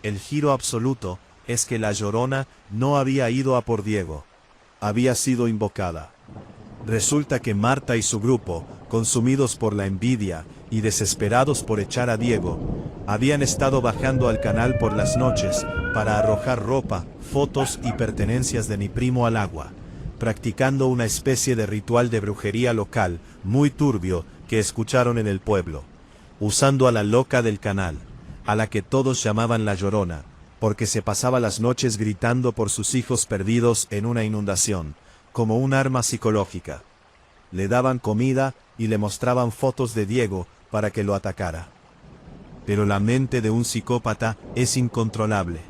El giro absoluto es que la Llorona no había ido a por Diego, había sido invocada. Resulta que Marta y su grupo, consumidos por la envidia y desesperados por echar a Diego, habían estado bajando al canal por las noches para arrojar ropa, fotos y pertenencias de mi primo al agua, practicando una especie de ritual de brujería local muy turbio que escucharon en el pueblo, usando a la loca del canal, a la que todos llamaban la Llorona, porque se pasaba las noches gritando por sus hijos perdidos en una inundación, como un arma psicológica. Le daban comida y le mostraban fotos de Diego para que lo atacara. Pero la mente de un psicópata es incontrolable.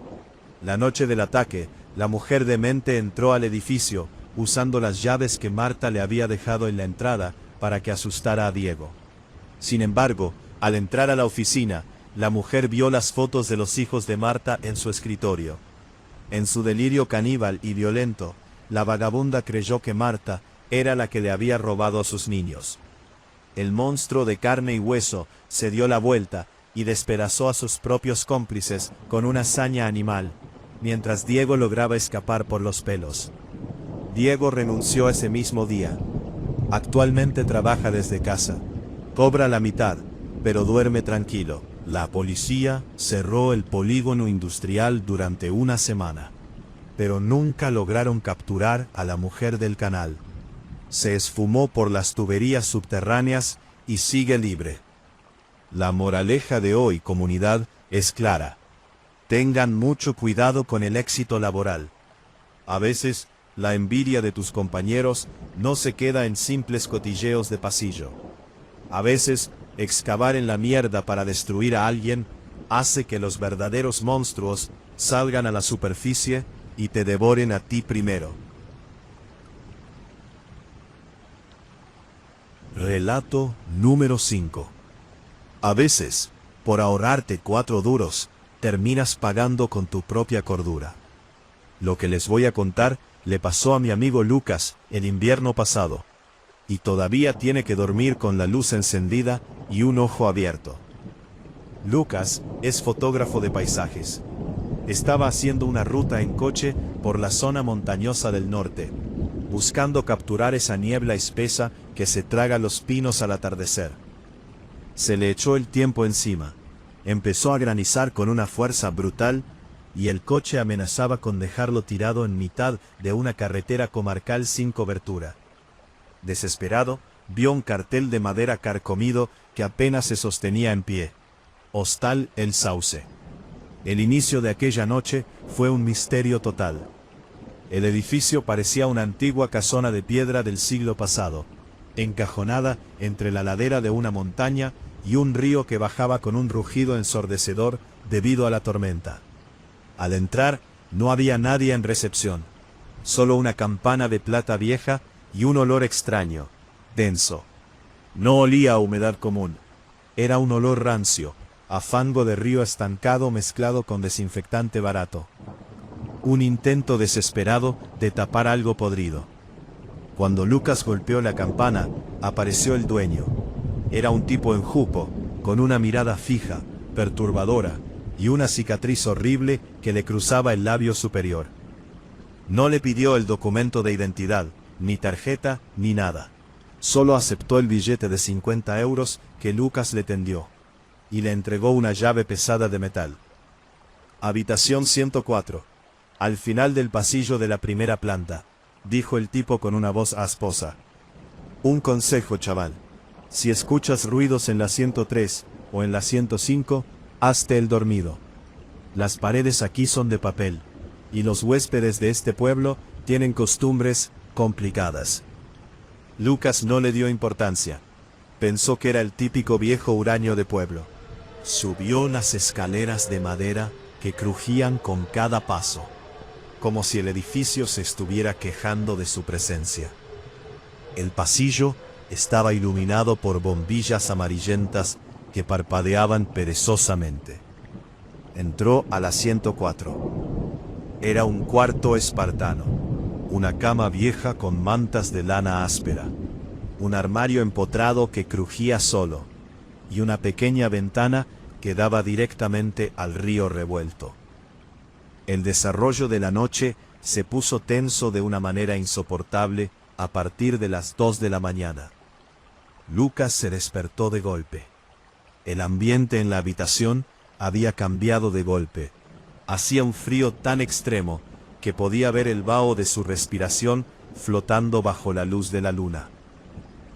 La noche del ataque, la mujer demente entró al edificio usando las llaves que Marta le había dejado en la entrada para que asustara a Diego. Sin embargo, al entrar a la oficina, la mujer vio las fotos de los hijos de Marta en su escritorio. En su delirio caníbal y violento, la vagabunda creyó que Marta era la que le había robado a sus niños. El monstruo de carne y hueso se dio la vuelta y despedazó a sus propios cómplices con una saña animal, mientras Diego lograba escapar por los pelos. Diego renunció ese mismo día. Actualmente trabaja desde casa. Cobra la mitad, pero duerme tranquilo. La policía cerró el polígono industrial durante una semana, pero nunca lograron capturar a la mujer del canal. Se esfumó por las tuberías subterráneas y sigue libre. La moraleja de hoy, comunidad, es clara. Tengan mucho cuidado con el éxito laboral. A veces, la envidia de tus compañeros no se queda en simples cotilleos de pasillo. A veces, excavar en la mierda para destruir a alguien hace que los verdaderos monstruos salgan a la superficie y te devoren a ti primero. Relato número 5. A veces, por ahorrarte 4 duros, terminas pagando con tu propia cordura. Lo que les voy a contar le pasó a mi amigo Lucas el invierno pasado, y todavía tiene que dormir con la luz encendida y un ojo abierto. Lucas es fotógrafo de paisajes. Estaba haciendo una ruta en coche por la zona montañosa del norte, buscando capturar esa niebla espesa que se traga los pinos al atardecer. Se le echó el tiempo encima. Empezó a granizar con una fuerza brutal y el coche amenazaba con dejarlo tirado en mitad de una carretera comarcal sin cobertura. Desesperado, vio un cartel de madera carcomido que apenas se sostenía en pie. Hostal El Sauce. El inicio de aquella noche fue un misterio total. El edificio parecía una antigua casona de piedra del siglo pasado, encajonada entre la ladera de una montaña y un río que bajaba con un rugido ensordecedor debido a la tormenta. Al entrar, no había nadie en recepción, solo una campana de plata vieja y un olor extraño, denso. No olía a humedad común, era un olor rancio, a fango de río estancado mezclado con desinfectante barato. Un intento desesperado de tapar algo podrido. Cuando Lucas golpeó la campana, apareció el dueño. Era un tipo enjupo, con una mirada fija, perturbadora, y una cicatriz horrible que le cruzaba el labio superior. No le pidió el documento de identidad, ni tarjeta, ni nada. Solo aceptó el billete de 50 euros que Lucas le tendió, y le entregó una llave pesada de metal. Habitación 104. Al final del pasillo de la primera planta, dijo el tipo con una voz asposa. Un consejo, chaval. Si escuchas ruidos en la 103 o en la 105, hazte el dormido. Las paredes aquí son de papel, y los huéspedes de este pueblo tienen costumbres complicadas. Lucas no le dio importancia. Pensó que era el típico viejo huraño de pueblo. Subió las escaleras de madera que crujían con cada paso, como si el edificio se estuviera quejando de su presencia. El pasillo estaba iluminado por bombillas amarillentas que parpadeaban perezosamente. Entró a la 104. Era un cuarto espartano, una cama vieja con mantas de lana áspera, un armario empotrado que crujía solo, y una pequeña ventana que daba directamente al río revuelto. El desarrollo de la noche se puso tenso de una manera insoportable a partir de las 2 de la mañana. Lucas se despertó de golpe. El ambiente en la habitación había cambiado de golpe. Hacía un frío tan extremo que podía ver el vaho de su respiración flotando bajo la luz de la luna.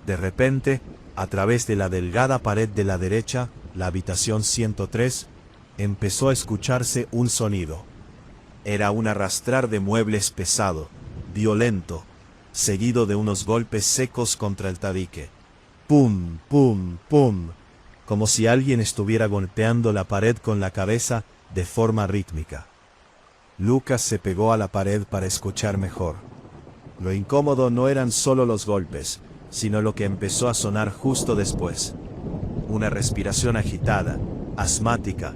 De repente, a través de la delgada pared de la derecha, la habitación 103, empezó a escucharse un sonido. Era un arrastrar de muebles pesado, violento, seguido de unos golpes secos contra el tabique. Pum, pum, pum, como si alguien estuviera golpeando la pared con la cabeza de forma rítmica. Lucas se pegó a la pared para escuchar mejor. Lo incómodo no eran solo los golpes, sino lo que empezó a sonar justo después. Una respiración agitada, asmática,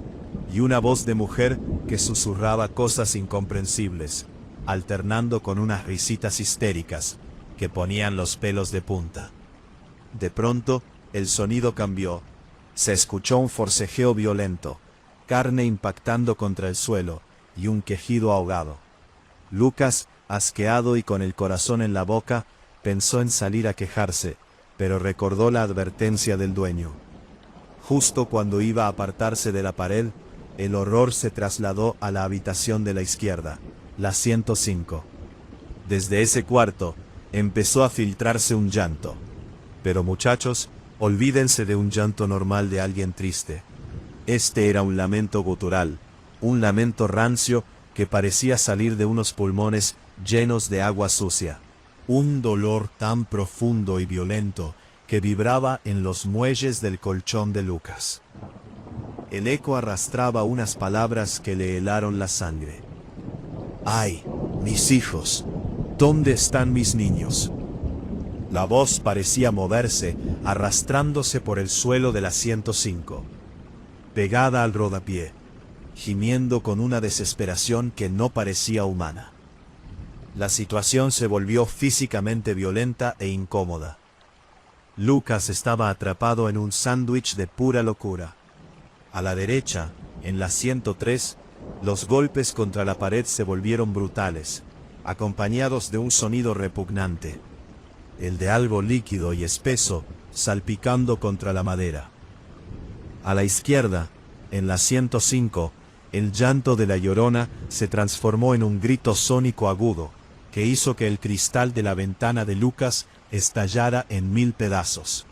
y una voz de mujer que susurraba cosas incomprensibles, alternando con unas risitas histéricas que ponían los pelos de punta. De pronto, el sonido cambió. Se escuchó un forcejeo violento, carne impactando contra el suelo, y un quejido ahogado. Lucas, asqueado y con el corazón en la boca, pensó en salir a quejarse, pero recordó la advertencia del dueño. Justo cuando iba a apartarse de la pared, el horror se trasladó a la habitación de la izquierda, la 105. Desde ese cuarto, empezó a filtrarse un llanto. Pero muchachos, olvídense de un llanto normal de alguien triste. Este era un lamento gutural, un lamento rancio que parecía salir de unos pulmones llenos de agua sucia. Un dolor tan profundo y violento que vibraba en los muelles del colchón de Lucas. El eco arrastraba unas palabras que le helaron la sangre. ¡Ay, mis hijos! ¿Dónde están mis niños? La voz parecía moverse, arrastrándose por el suelo de la 105, pegada al rodapié, gimiendo con una desesperación que no parecía humana. La situación se volvió físicamente violenta e incómoda. Lucas estaba atrapado en un sándwich de pura locura. A la derecha, en la 103, los golpes contra la pared se volvieron brutales, acompañados de un sonido repugnante, el de algo líquido y espeso salpicando contra la madera. A la izquierda, en la 105, el llanto de la Llorona se transformó en un grito sónico agudo, que hizo que el cristal de la ventana de Lucas estallara en 1000 pedazos.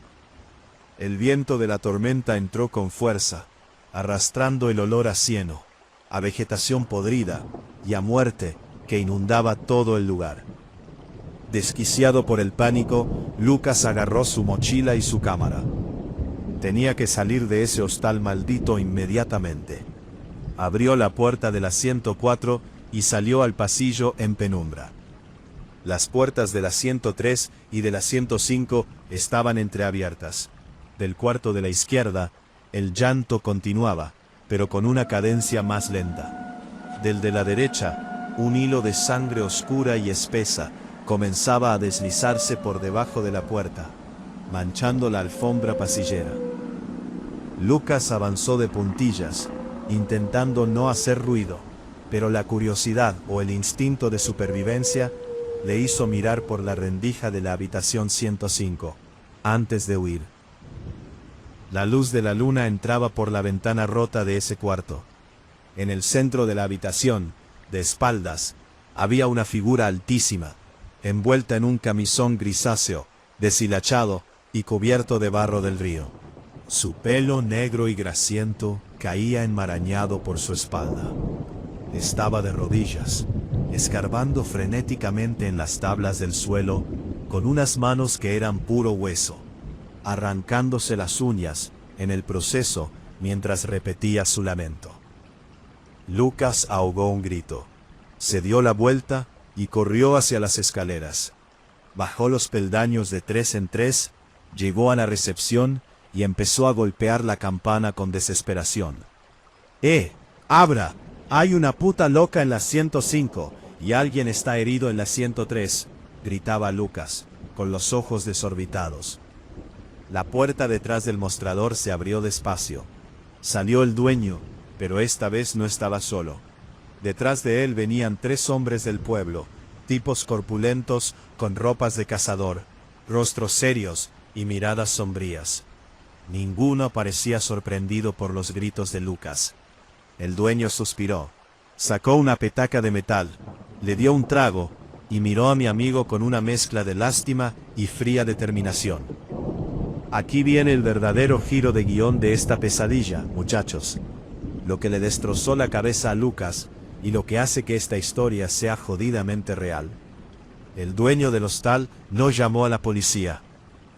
El viento de la tormenta entró con fuerza, arrastrando el olor a cieno, a vegetación podrida y a muerte que inundaba todo el lugar. Desquiciado por el pánico, Lucas agarró su mochila y su cámara. Tenía que salir de ese hostal maldito inmediatamente. Abrió la puerta de la 104 y salió al pasillo en penumbra. Las puertas de la 103 y de la 105 estaban entreabiertas. Del cuarto de la izquierda, el llanto continuaba, pero con una cadencia más lenta. Del de la derecha, un hilo de sangre oscura y espesa comenzaba a deslizarse por debajo de la puerta, manchando la alfombra pasillera. Lucas avanzó de puntillas, intentando no hacer ruido, pero la curiosidad o el instinto de supervivencia le hizo mirar por la rendija de la habitación 105, antes de huir. La luz de la luna entraba por la ventana rota de ese cuarto. En el centro de la habitación, de espaldas, había una figura altísima, envuelta en un camisón grisáceo, deshilachado y cubierto de barro del río. Su pelo negro y grasiento caía enmarañado por su espalda. Estaba de rodillas, escarbando frenéticamente en las tablas del suelo, con unas manos que eran puro hueso, arrancándose las uñas en el proceso mientras repetía su lamento. Lucas ahogó un grito, se dio la vuelta y corrió hacia las escaleras. Bajó los peldaños de 3 en 3, llegó a la recepción y empezó a golpear la campana con desesperación. ¡Abra! Hay una puta loca en la 105 y alguien está herido en la 103, gritaba Lucas, con los ojos desorbitados. La puerta detrás del mostrador se abrió despacio. Salió el dueño, pero esta vez no estaba solo. Detrás de él venían 3 hombres del pueblo, tipos corpulentos con ropas de cazador, rostros serios y miradas sombrías. Ninguno parecía sorprendido por los gritos de Lucas. El dueño suspiró, sacó una petaca de metal, le dio un trago y miró a mi amigo con una mezcla de lástima y fría determinación. Aquí viene el verdadero giro de guión de esta pesadilla, muchachos. Lo que le destrozó la cabeza a Lucas y lo que hace que esta historia sea jodidamente real. El dueño del hostal no llamó a la policía.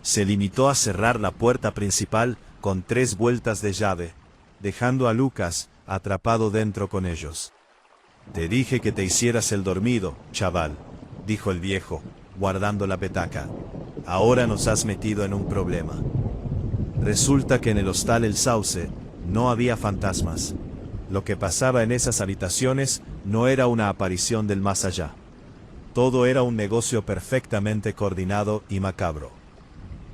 Se limitó a cerrar la puerta principal con 3 vueltas de llave, dejando a Lucas atrapado dentro con ellos. Te dije que te hicieras el dormido, chaval, dijo el viejo, guardando la petaca. Ahora nos has metido en un problema. Resulta que en el hostal El Sauce no había fantasmas. Lo que pasaba en esas habitaciones no era una aparición del más allá. Todo era un negocio perfectamente coordinado y macabro.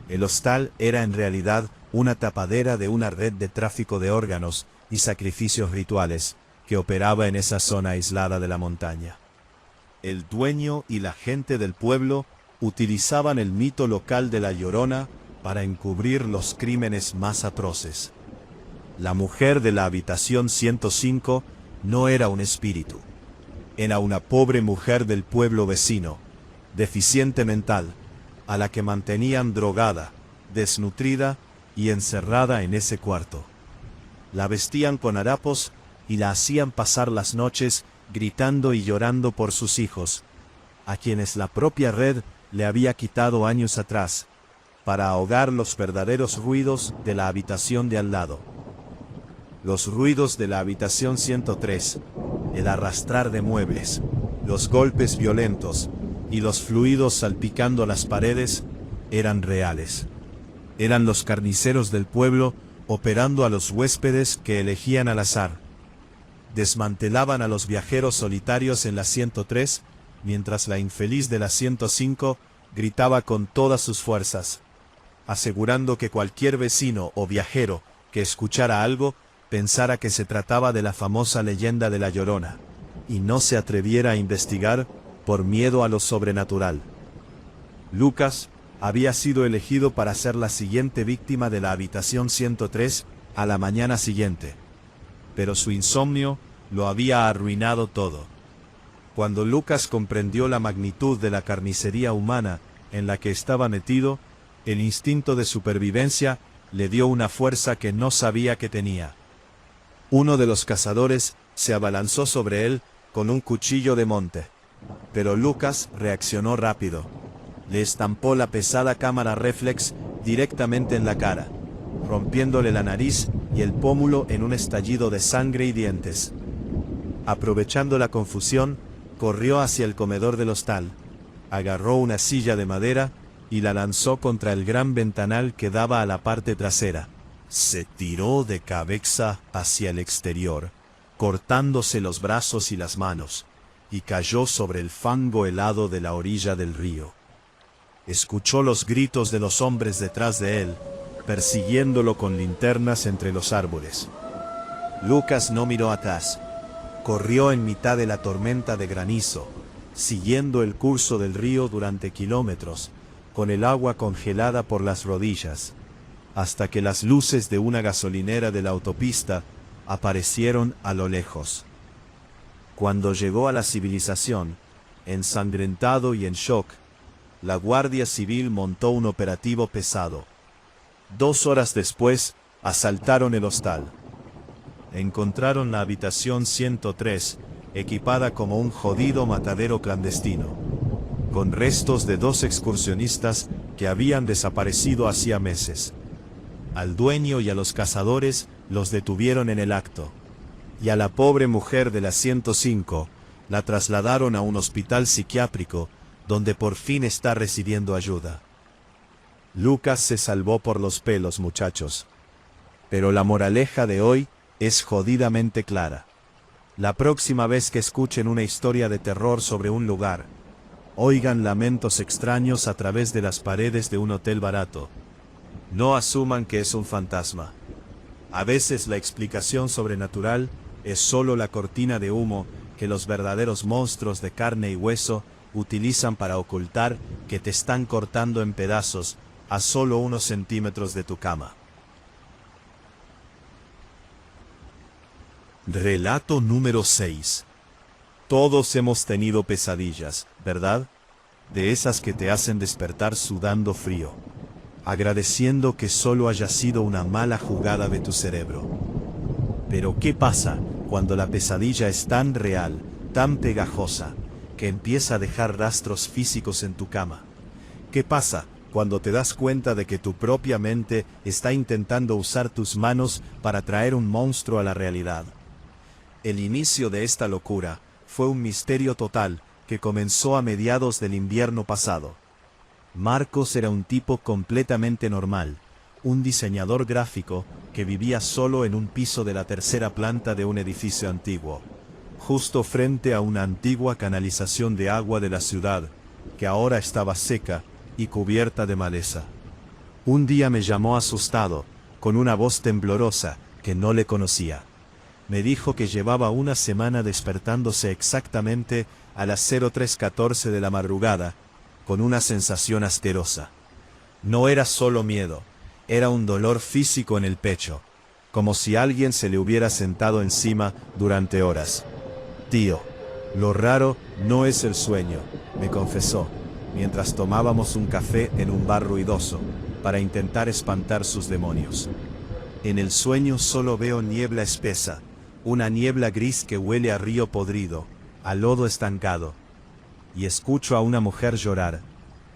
El hostal era en realidad una tapadera de una red de tráfico de órganos y sacrificios rituales que operaba en esa zona aislada de la montaña. El dueño y la gente del pueblo utilizaban el mito local de la Llorona para encubrir los crímenes más atroces. La mujer de la habitación 105 no era un espíritu. Era una pobre mujer del pueblo vecino, deficiente mental, a la que mantenían drogada, desnutrida y encerrada en ese cuarto. La vestían con harapos y la hacían pasar las noches gritando y llorando por sus hijos, a quienes la propia Red le había quitado años atrás, para ahogar los verdaderos ruidos de la habitación de al lado. Los ruidos de la habitación 103, el arrastrar de muebles, los golpes violentos y los fluidos salpicando las paredes eran reales. Eran los carniceros del pueblo operando a los huéspedes que elegían al azar. Desmantelaban a los viajeros solitarios en la 103, mientras la infeliz de la 105 gritaba con todas sus fuerzas, asegurando que cualquier vecino o viajero que escuchara algo pensara que se trataba de la famosa leyenda de La Llorona, y no se atreviera a investigar por miedo a lo sobrenatural. Lucas había sido elegido para ser la siguiente víctima de la habitación 103 a la mañana siguiente, pero su insomnio lo había arruinado todo. Cuando Lucas comprendió la magnitud de la carnicería humana en la que estaba metido, el instinto de supervivencia le dio una fuerza que no sabía que tenía. Uno de los cazadores se abalanzó sobre él con un cuchillo de monte, pero Lucas reaccionó rápido. Le estampó la pesada cámara réflex directamente en la cara, rompiéndole la nariz y el pómulo en un estallido de sangre y dientes. Aprovechando la confusión, corrió hacia el comedor del hostal, agarró una silla de madera y la lanzó contra el gran ventanal que daba a la parte trasera. Se tiró de cabeza hacia el exterior, cortándose los brazos y las manos, y cayó sobre el fango helado de la orilla del río. Escuchó los gritos de los hombres detrás de él, persiguiéndolo con linternas entre los árboles. Lucas no miró atrás. Corrió en mitad de la tormenta de granizo, siguiendo el curso del río durante kilómetros, con el agua congelada por las rodillas, hasta que las luces de una gasolinera de la autopista aparecieron a lo lejos. Cuando llegó a la civilización, ensangrentado y en shock, la Guardia Civil montó un operativo pesado. 2 horas después, asaltaron el hostal. Encontraron la habitación 103, equipada como un jodido matadero clandestino, con restos de 2 excursionistas que habían desaparecido hacía meses. Al dueño y a los cazadores los detuvieron en el acto, y a la pobre mujer de la 105 la trasladaron a un hospital psiquiátrico donde por fin está recibiendo ayuda. Lucas se salvó por los pelos, muchachos. Pero la moraleja de hoy es jodidamente clara. La próxima vez que escuchen una historia de terror sobre un lugar, oigan lamentos extraños a través de las paredes de un hotel barato, no asuman que es un fantasma. A veces la explicación sobrenatural es solo la cortina de humo que los verdaderos monstruos de carne y hueso utilizan para ocultar que te están cortando en pedazos a solo unos centímetros de tu cama. Relato número 6. Todos hemos tenido pesadillas, ¿verdad? De esas que te hacen despertar sudando frío, agradeciendo que solo haya sido una mala jugada de tu cerebro. Pero ¿qué pasa cuando la pesadilla es tan real, tan pegajosa, que empieza a dejar rastros físicos en tu cama? ¿Qué pasa cuando te das cuenta de que tu propia mente está intentando usar tus manos para traer un monstruo a la realidad? El inicio de esta locura fue un misterio total que comenzó a mediados del invierno pasado. Marcos era un tipo completamente normal, un diseñador gráfico que vivía solo en un piso de la 3ª planta de un edificio antiguo, justo frente a una antigua canalización de agua de la ciudad, que ahora estaba seca y cubierta de maleza. Un día me llamó asustado, con una voz temblorosa que no le conocía. Me dijo que llevaba una semana despertándose exactamente a las 03:14 de la madrugada, con una sensación asquerosa. No era solo miedo, era un dolor físico en el pecho, como si alguien se le hubiera sentado encima durante horas. Tío, lo raro no es el sueño, me confesó, mientras tomábamos un café en un bar ruidoso, para intentar espantar sus demonios. En el sueño solo veo niebla espesa, una niebla gris que huele a río podrido, a lodo estancado. Y escucho a una mujer llorar,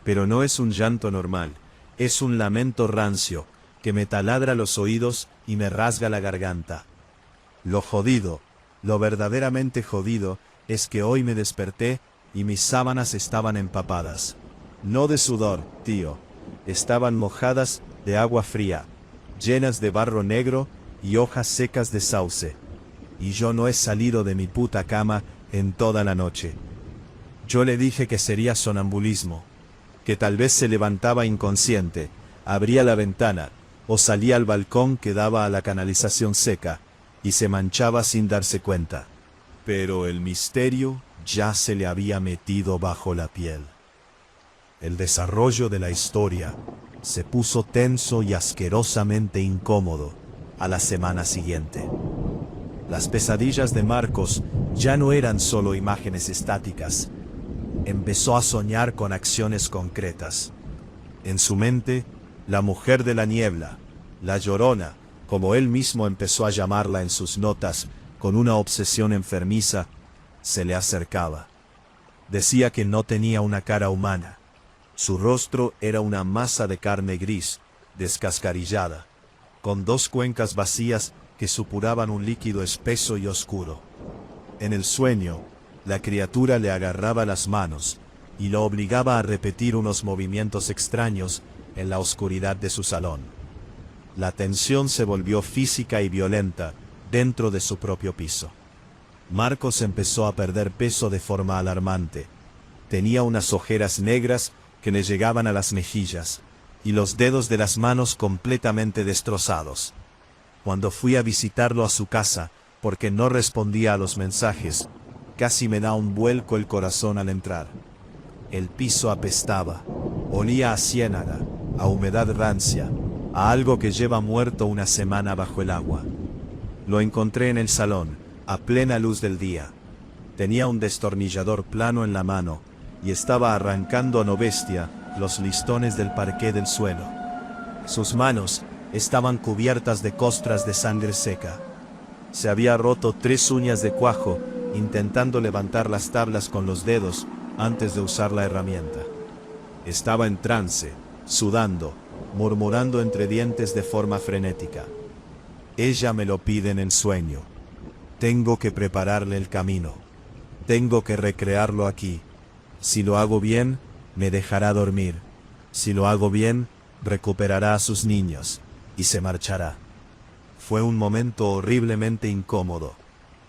pero no es un llanto normal, es un lamento rancio, que me taladra los oídos y me rasga la garganta. Lo jodido, lo verdaderamente jodido, es que hoy me desperté y mis sábanas estaban empapadas. No de sudor, tío, estaban mojadas de agua fría, llenas de barro negro y hojas secas de sauce. Y yo no he salido de mi puta cama en toda la noche. Yo le dije que sería sonambulismo, que tal vez se levantaba inconsciente, abría la ventana, o salía al balcón que daba a la canalización seca, y se manchaba sin darse cuenta. Pero el misterio ya se le había metido bajo la piel. El desarrollo de la historia se puso tenso y asquerosamente incómodo a la semana siguiente. Las pesadillas de Marcos ya no eran solo imágenes estáticas. Empezó a soñar con acciones concretas. En su mente, la mujer de la niebla, la Llorona, como él mismo empezó a llamarla en sus notas, con una obsesión enfermiza, se le acercaba. Decía que no tenía una cara humana. Su rostro era una masa de carne gris, descascarillada, con dos cuencas vacías que supuraban un líquido espeso y oscuro. En el sueño, la criatura le agarraba las manos y lo obligaba a repetir unos movimientos extraños en la oscuridad de su salón. La tensión se volvió física y violenta dentro de su propio piso. Marcos empezó a perder peso de forma alarmante. Tenía unas ojeras negras que le llegaban a las mejillas y los dedos de las manos completamente destrozados. Cuando fui a visitarlo a su casa, porque no respondía a los mensajes, casi me da un vuelco el corazón al entrar. El piso apestaba, olía a ciénaga, a humedad rancia, a algo que lleva muerto una semana bajo el agua. Lo encontré en el salón, a plena luz del día. Tenía un destornillador plano en la mano y estaba arrancando a lo bestia los listones del parqué del suelo. Sus manos estaban cubiertas de costras de sangre seca. Se había roto 3 uñas de cuajo intentando levantar las tablas con los dedos antes de usar la herramienta. Estaba en trance, sudando, murmurando entre dientes de forma frenética. Ella me lo pide en el sueño. Tengo que prepararle el camino. Tengo que recrearlo aquí. Si lo hago bien, me dejará dormir. Si lo hago bien, recuperará a sus niños y se marchará. Fue un momento horriblemente incómodo.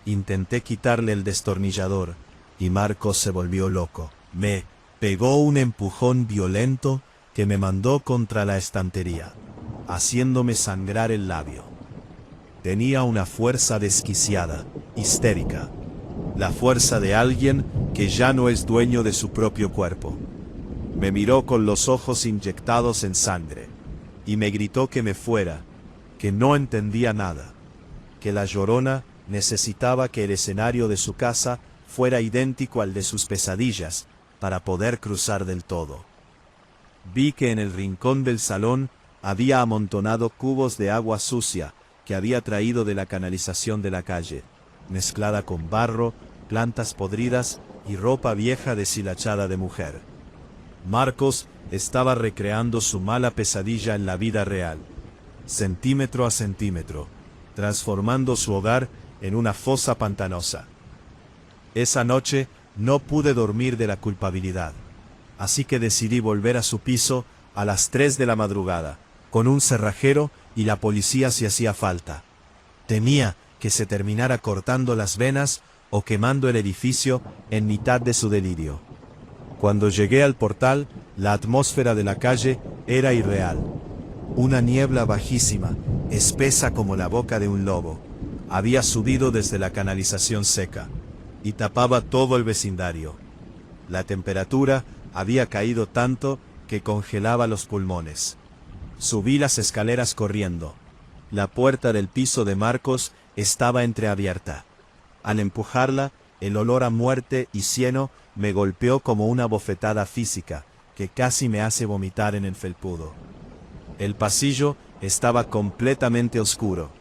Intenté quitarle el destornillador y Marcos se volvió loco. Me pegó un empujón violento que me mandó contra la estantería, haciéndome sangrar el labio. Tenía una fuerza desquiciada, histérica. La fuerza de alguien que ya no es dueño de su propio cuerpo. Me miró con los ojos inyectados en sangre y me gritó que me fuera, que no entendía nada, que la Llorona necesitaba que el escenario de su casa fuera idéntico al de sus pesadillas para poder cruzar del todo. Vi que en el rincón del salón había amontonado cubos de agua sucia que había traído de la canalización de la calle, mezclada con barro, plantas podridas y ropa vieja deshilachada de mujer. Marcos estaba recreando su mala pesadilla en la vida real, centímetro a centímetro, transformando su hogar en una fosa pantanosa. Esa noche no pude dormir de la culpabilidad, así que decidí volver a su piso a las 3 de la madrugada, con un cerrajero y la policía si hacía falta. Temía que se terminara cortando las venas o quemando el edificio en mitad de su delirio. Cuando llegué al portal, la atmósfera de la calle era irreal. Una niebla bajísima, espesa como la boca de un lobo, había subido desde la canalización seca y tapaba todo el vecindario. La temperatura había caído tanto que congelaba los pulmones. Subí las escaleras corriendo. La puerta del piso de Marcos estaba entreabierta. Al empujarla, el olor a muerte y cieno me golpeó como una bofetada física que casi me hace vomitar en el felpudo. El pasillo estaba completamente oscuro,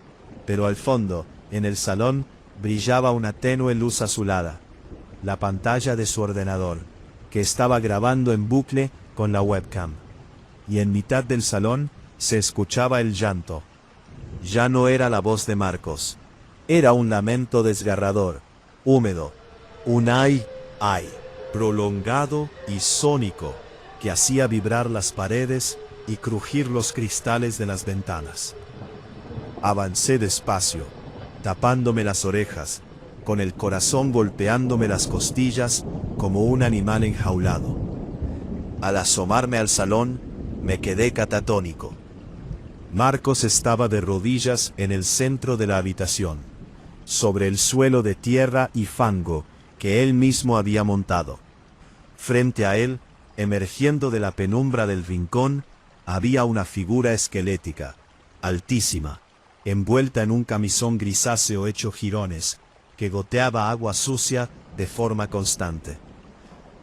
pero al fondo, en el salón, brillaba una tenue luz azulada, la pantalla de su ordenador, que estaba grabando en bucle con la webcam. Y en mitad del salón se escuchaba el llanto. Ya no era la voz de Marcos. Era un lamento desgarrador, húmedo, un ay, ay, prolongado y sónico, que hacía vibrar las paredes y crujir los cristales de las ventanas. Avancé despacio, tapándome las orejas, con el corazón golpeándome las costillas como un animal enjaulado. Al asomarme al salón, me quedé catatónico. Marcos estaba de rodillas en el centro de la habitación, sobre el suelo de tierra y fango que él mismo había montado. Frente a él, emergiendo de la penumbra del rincón, había una figura esquelética, altísima, envuelta en un camisón grisáceo hecho jirones, que goteaba agua sucia de forma constante.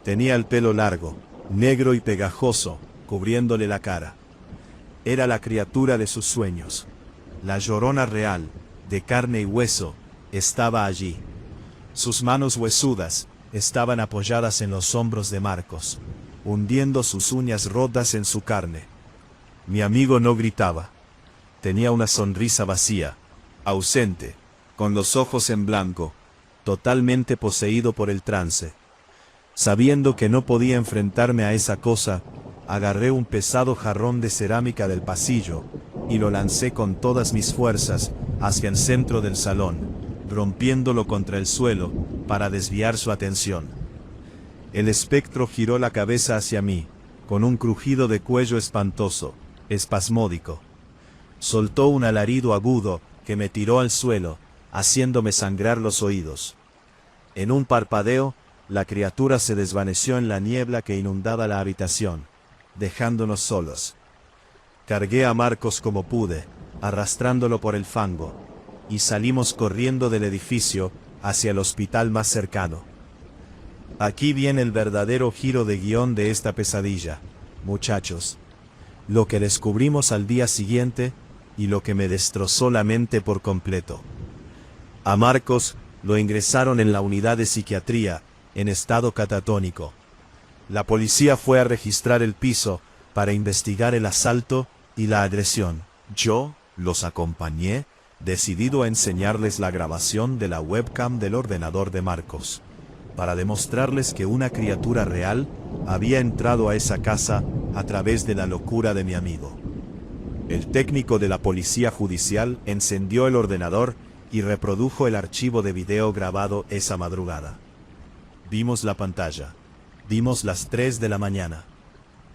Tenía el pelo largo, negro y pegajoso, cubriéndole la cara. Era la criatura de sus sueños. La Llorona real, de carne y hueso, estaba allí. Sus manos huesudas estaban apoyadas en los hombros de Marcos, hundiendo sus uñas rotas en su carne. Mi amigo no gritaba. Tenía una sonrisa vacía, ausente, con los ojos en blanco, totalmente poseído por el trance. Sabiendo que no podía enfrentarme a esa cosa, agarré un pesado jarrón de cerámica del pasillo y lo lancé con todas mis fuerzas hacia el centro del salón, rompiéndolo contra el suelo para desviar su atención. El espectro giró la cabeza hacia mí, con un crujido de cuello espantoso, espasmódico. Soltó un alarido agudo que me tiró al suelo, haciéndome sangrar los oídos. En un parpadeo, la criatura se desvaneció en la niebla que inundaba la habitación, dejándonos solos. Cargué a Marcos como pude, arrastrándolo por el fango, y salimos corriendo del edificio hacia el hospital más cercano. Aquí viene el verdadero giro de guión de esta pesadilla, muchachos. Lo que descubrimos al día siguiente y lo que me destrozó la mente por completo. A Marcos lo ingresaron en la unidad de psiquiatría en estado catatónico. La policía fue a registrar el piso para investigar el asalto y la agresión. Yo los acompañé, decidido a enseñarles la grabación de la webcam del ordenador de Marcos, para demostrarles que una criatura real había entrado a esa casa a través de la locura de mi amigo. El técnico de la policía judicial encendió el ordenador y reprodujo el archivo de video grabado esa madrugada. Vimos la pantalla. Vimos las 3 de la mañana.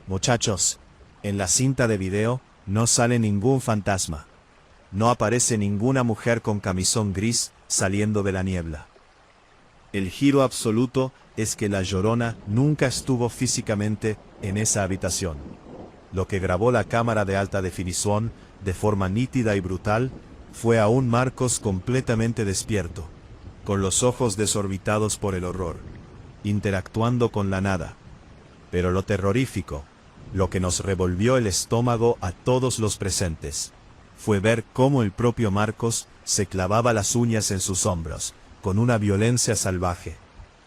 Muchachos, en la cinta de video no sale ningún fantasma. No aparece ninguna mujer con camisón gris saliendo de la niebla. El giro absoluto es que la Llorona nunca estuvo físicamente en esa habitación. Lo que grabó la cámara de alta definición de forma nítida y brutal fue a un Marcos completamente despierto, con los ojos desorbitados por el horror, interactuando con la nada. Pero lo terrorífico, lo que nos revolvió el estómago a todos los presentes, fue ver cómo el propio Marcos se clavaba las uñas en sus hombros, con una violencia salvaje,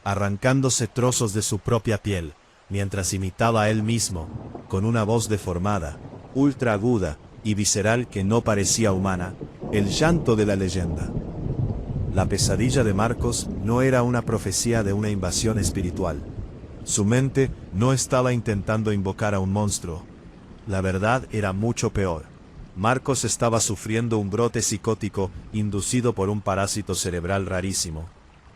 arrancándose trozos de su propia piel, mientras imitaba a él mismo, con una voz deformada, ultra aguda y visceral que no parecía humana, el llanto de la leyenda. La pesadilla de Marcos no era una profecía de una invasión espiritual. Su mente no estaba intentando invocar a un monstruo. La verdad era mucho peor. Marcos estaba sufriendo un brote psicótico inducido por un parásito cerebral rarísimo.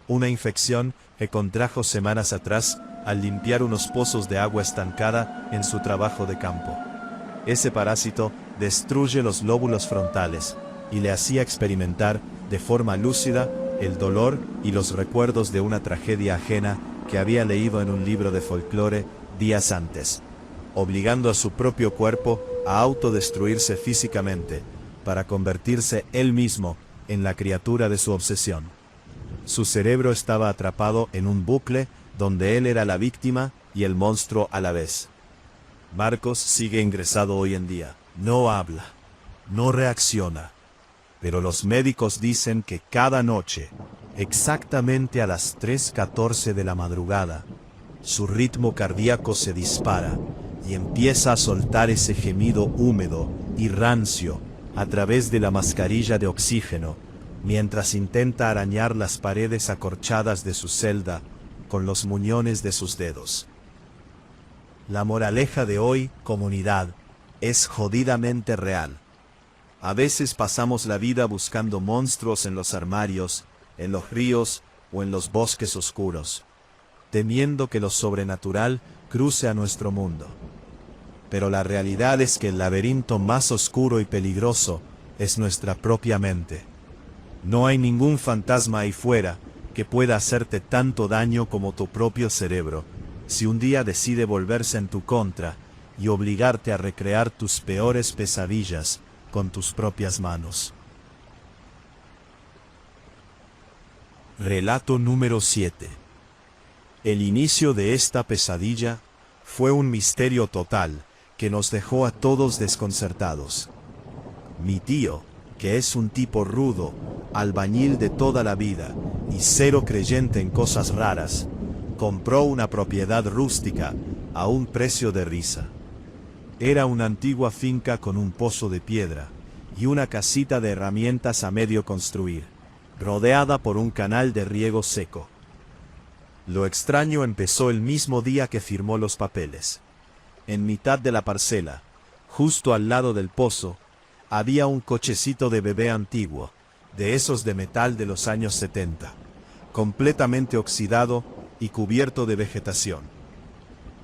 Una infección que contrajo semanas atrás al limpiar unos pozos de agua estancada en su trabajo de campo. Ese parásito destruye los lóbulos frontales y le hacía experimentar de forma lúcida el dolor y los recuerdos de una tragedia ajena que había leído en un libro de folclore días antes, obligando a su propio cuerpo a autodestruirse físicamente para convertirse él mismo en la criatura de su obsesión. Su cerebro estaba atrapado en un bucle donde él era la víctima y el monstruo a la vez. Marcos sigue ingresado hoy en día. No habla, no reacciona, pero los médicos dicen que cada noche Exactamente a las 3:14 de la madrugada, su ritmo cardíaco se dispara y empieza a soltar ese gemido húmedo y rancio a través de la mascarilla de oxígeno, mientras intenta arañar las paredes acorchadas de su celda con los muñones de sus dedos. La moraleja de hoy, comunidad, es jodidamente real. A veces pasamos la vida buscando monstruos en los armarios, en los ríos o en los bosques oscuros, temiendo que lo sobrenatural cruce a nuestro mundo. Pero la realidad es que el laberinto más oscuro y peligroso es nuestra propia mente. No hay ningún fantasma ahí fuera que pueda hacerte tanto daño como tu propio cerebro, si un día decide volverse en tu contra y obligarte a recrear tus peores pesadillas con tus propias manos. Relato número 7. El inicio de esta pesadilla fue un misterio total que nos dejó a todos desconcertados. Mi tío, que es un tipo rudo, albañil de toda la vida y cero creyente en cosas raras, compró una propiedad rústica a un precio de risa. Era una antigua finca con un pozo de piedra y una casita de herramientas a medio construir, rodeada por un canal de riego seco. Lo extraño empezó el mismo día que firmó los papeles. En mitad de la parcela, justo al lado del pozo, había un cochecito de bebé antiguo, de esos de metal de los años 70, completamente oxidado y cubierto de vegetación.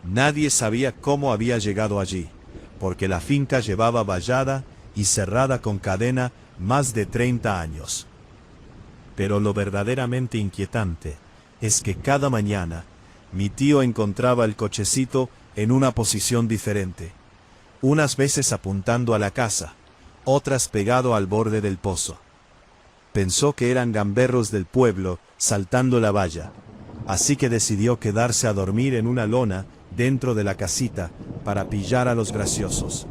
Nadie sabía cómo había llegado allí, porque la finca llevaba vallada y cerrada con cadena más de 30 años. Pero lo verdaderamente inquietante es que cada mañana mi tío encontraba el cochecito en una posición diferente, unas veces apuntando a la casa, otras pegado al borde del pozo. Pensó que eran gamberros del pueblo saltando la valla, así que decidió quedarse a dormir en una lona dentro de la casita para pillar a los graciosos.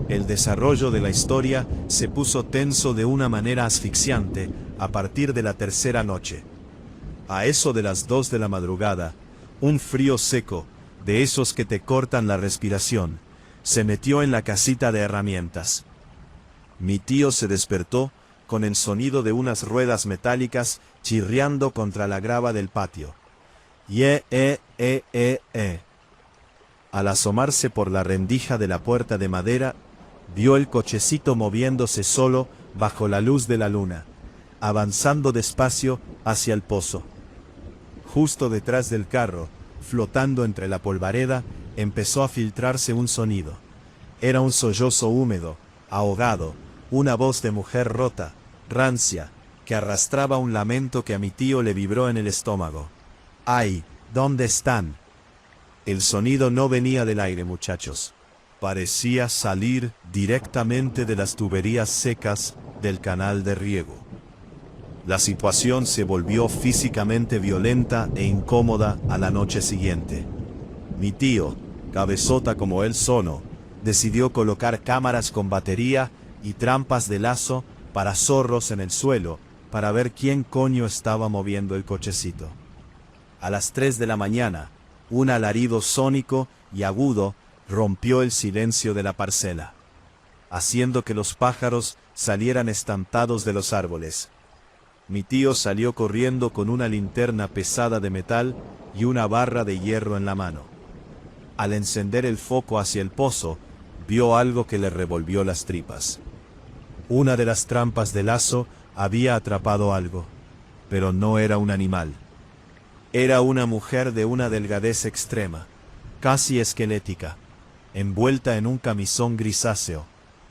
El desarrollo de la historia se puso tenso de una manera asfixiante a partir de la tercera noche. A eso de las 2 de la madrugada, un frío seco, de esos que te cortan la respiración, se metió en la casita de herramientas. Mi tío se despertó con el sonido de unas ruedas metálicas chirriando contra la grava del patio. Al asomarse por la rendija de la puerta de madera, vio el cochecito moviéndose solo bajo la luz de la luna, avanzando despacio hacia el pozo. Justo detrás del carro, flotando entre la polvareda, empezó a filtrarse un sonido. Era un sollozo húmedo, ahogado, una voz de mujer rota, rancia, que arrastraba un lamento que a mi tío le vibró en el estómago. ¡Ay! ¿Dónde están? El sonido no venía del aire, muchachos. Parecía salir directamente de las tuberías secas del canal de riego. La situación se volvió físicamente violenta e incómoda a la noche siguiente. Mi tío, cabezota como él solo, decidió colocar cámaras con batería y trampas de lazo para zorros en el suelo para ver quién coño estaba moviendo el cochecito. A las 3 de la mañana, un alarido sónico y agudo rompió el silencio de la parcela, haciendo que los pájaros salieran estamtados de los árboles. Mi tío salió corriendo con una linterna pesada de metal y una barra de hierro en la mano. Al encender el foco hacia el pozo, vio algo que le revolvió las tripas. Una de las trampas de lazo había atrapado algo, pero no era un animal. Era una mujer de una delgadez extrema, casi esquelética, envuelta en un camisón grisáceo,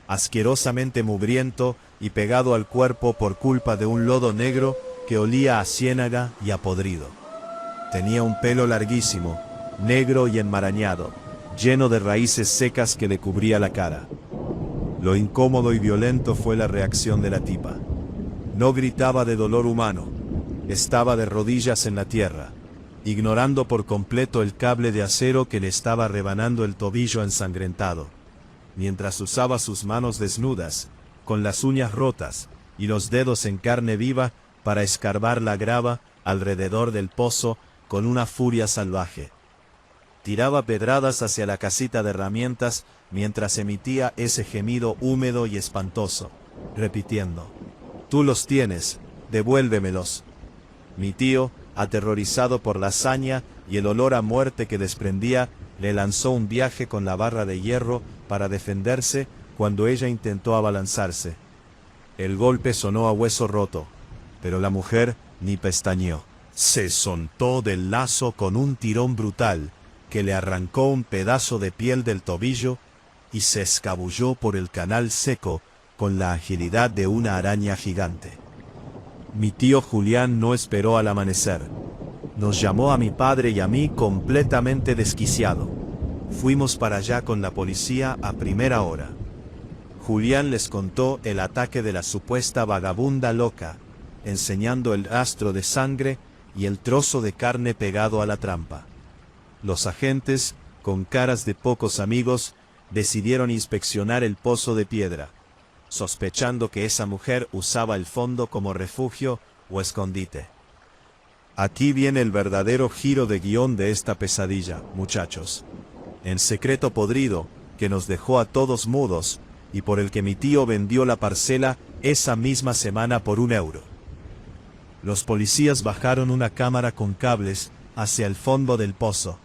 asquerosamente mugriento y pegado al cuerpo por culpa de un lodo negro que olía a ciénaga y a podrido. Tenía un pelo larguísimo, negro y enmarañado, lleno de raíces secas que le cubría la cara. Lo incómodo y violento fue la reacción de la tipa. No gritaba de dolor humano, estaba de rodillas en la tierra, ignorando por completo el cable de acero que le estaba rebanando el tobillo ensangrentado, mientras usaba sus manos desnudas, con las uñas rotas y los dedos en carne viva para escarbar la grava alrededor del pozo con una furia salvaje. Tiraba pedradas hacia la casita de herramientas mientras emitía ese gemido húmedo y espantoso, repitiendo: «Tú los tienes, devuélvemelos». Mi tío, aterrorizado por la hazaña y el olor a muerte que desprendía, le lanzó un viaje con la barra de hierro para defenderse cuando ella intentó abalanzarse. El golpe sonó a hueso roto, pero la mujer ni pestañeó. Se soltó del lazo con un tirón brutal que le arrancó un pedazo de piel del tobillo y se escabulló por el canal seco con la agilidad de una araña gigante. Mi tío Julián no esperó al amanecer. Nos llamó a mi padre y a mí completamente desquiciado. Fuimos para allá con la policía a primera hora. Julián les contó el ataque de la supuesta vagabunda loca, enseñando el rastro de sangre y el trozo de carne pegado a la trampa. Los agentes, con caras de pocos amigos, decidieron inspeccionar el pozo de piedra, sospechando que esa mujer usaba el fondo como refugio o escondite. Aquí viene el verdadero giro de guión de esta pesadilla, muchachos. El secreto podrido que nos dejó a todos mudos y por el que mi tío vendió la parcela esa misma semana por €1. Los policías bajaron una cámara con cables hacia el fondo del pozo,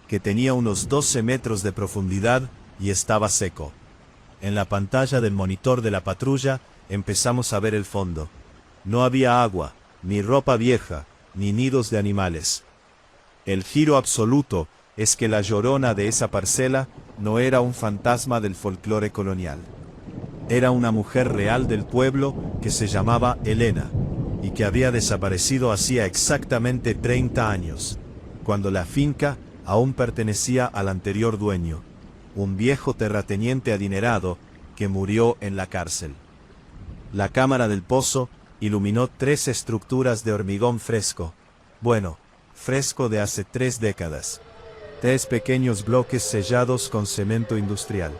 que tenía unos 12 metros de profundidad y estaba seco. En la pantalla del monitor de la patrulla empezamos a ver el fondo. No había agua, ni ropa vieja, ni nidos de animales. El giro absoluto es que la llorona de esa parcela no era un fantasma del folclore colonial. Era una mujer real del pueblo que se llamaba Elena y que había desaparecido hacía exactamente 30 años, cuando la finca aún pertenecía al anterior dueño, un viejo terrateniente adinerado que murió en la cárcel. La cámara del pozo iluminó 3 estructuras de hormigón fresco, fresco de hace 3 décadas. 3 pequeños bloques sellados con cemento industrial.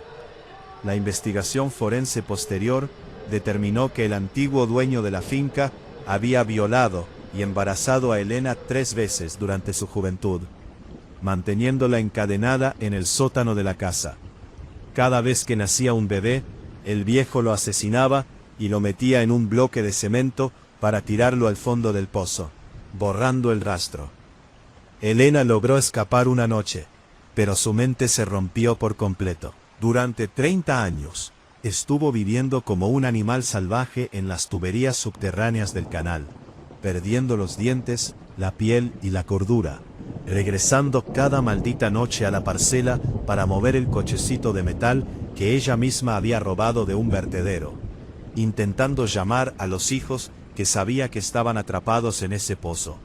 La investigación forense posterior determinó que el antiguo dueño de la finca había violado y embarazado a Elena 3 veces durante su juventud, manteniéndola encadenada en el sótano de la casa. Cada vez que nacía un bebé, el viejo lo asesinaba y lo metía en un bloque de cemento para tirarlo al fondo del pozo, borrando el rastro. Elena logró escapar una noche, pero su mente se rompió por completo. Durante 30 años, estuvo viviendo como un animal salvaje en las tuberías subterráneas del canal, perdiendo los dientes, la piel y la cordura, regresando cada maldita noche a la parcela para mover el cochecito de metal que ella misma había robado de un vertedero, intentando llamar a los hijos que sabía que estaban atrapados en ese pozo.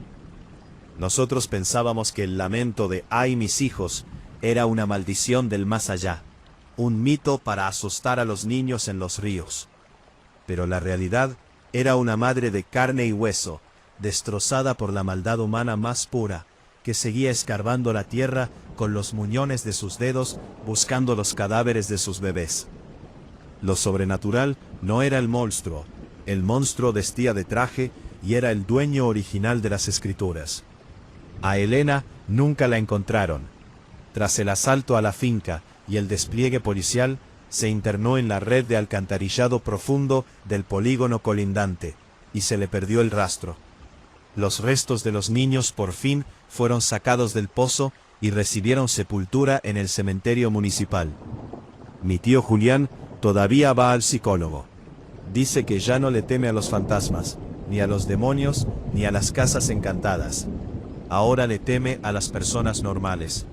Nosotros pensábamos que el lamento de «ay, mis hijos» era una maldición del más allá, un mito para asustar a los niños en los ríos. Pero la realidad era una madre de carne y hueso, destrozada por la maldad humana más pura, que seguía escarbando la tierra con los muñones de sus dedos buscando los cadáveres de sus bebés. Lo sobrenatural no era el monstruo vestía de traje y era el dueño original de las escrituras. A Elena nunca la encontraron. Tras el asalto a la finca y el despliegue policial, se internó en la red de alcantarillado profundo del polígono colindante, y se le perdió el rastro. Los restos de los niños por fin fueron sacados del pozo y recibieron sepultura en el cementerio municipal. Mi tío Julián todavía va al psicólogo. Dice que ya no le teme a los fantasmas, ni a los demonios, ni a las casas encantadas. Ahora le teme a las personas normales.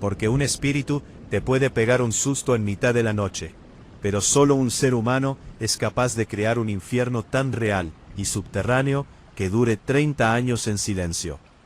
Porque un espíritu te puede pegar un susto en mitad de la noche, pero solo un ser humano es capaz de crear un infierno tan real y subterráneo que dure 30 años en silencio.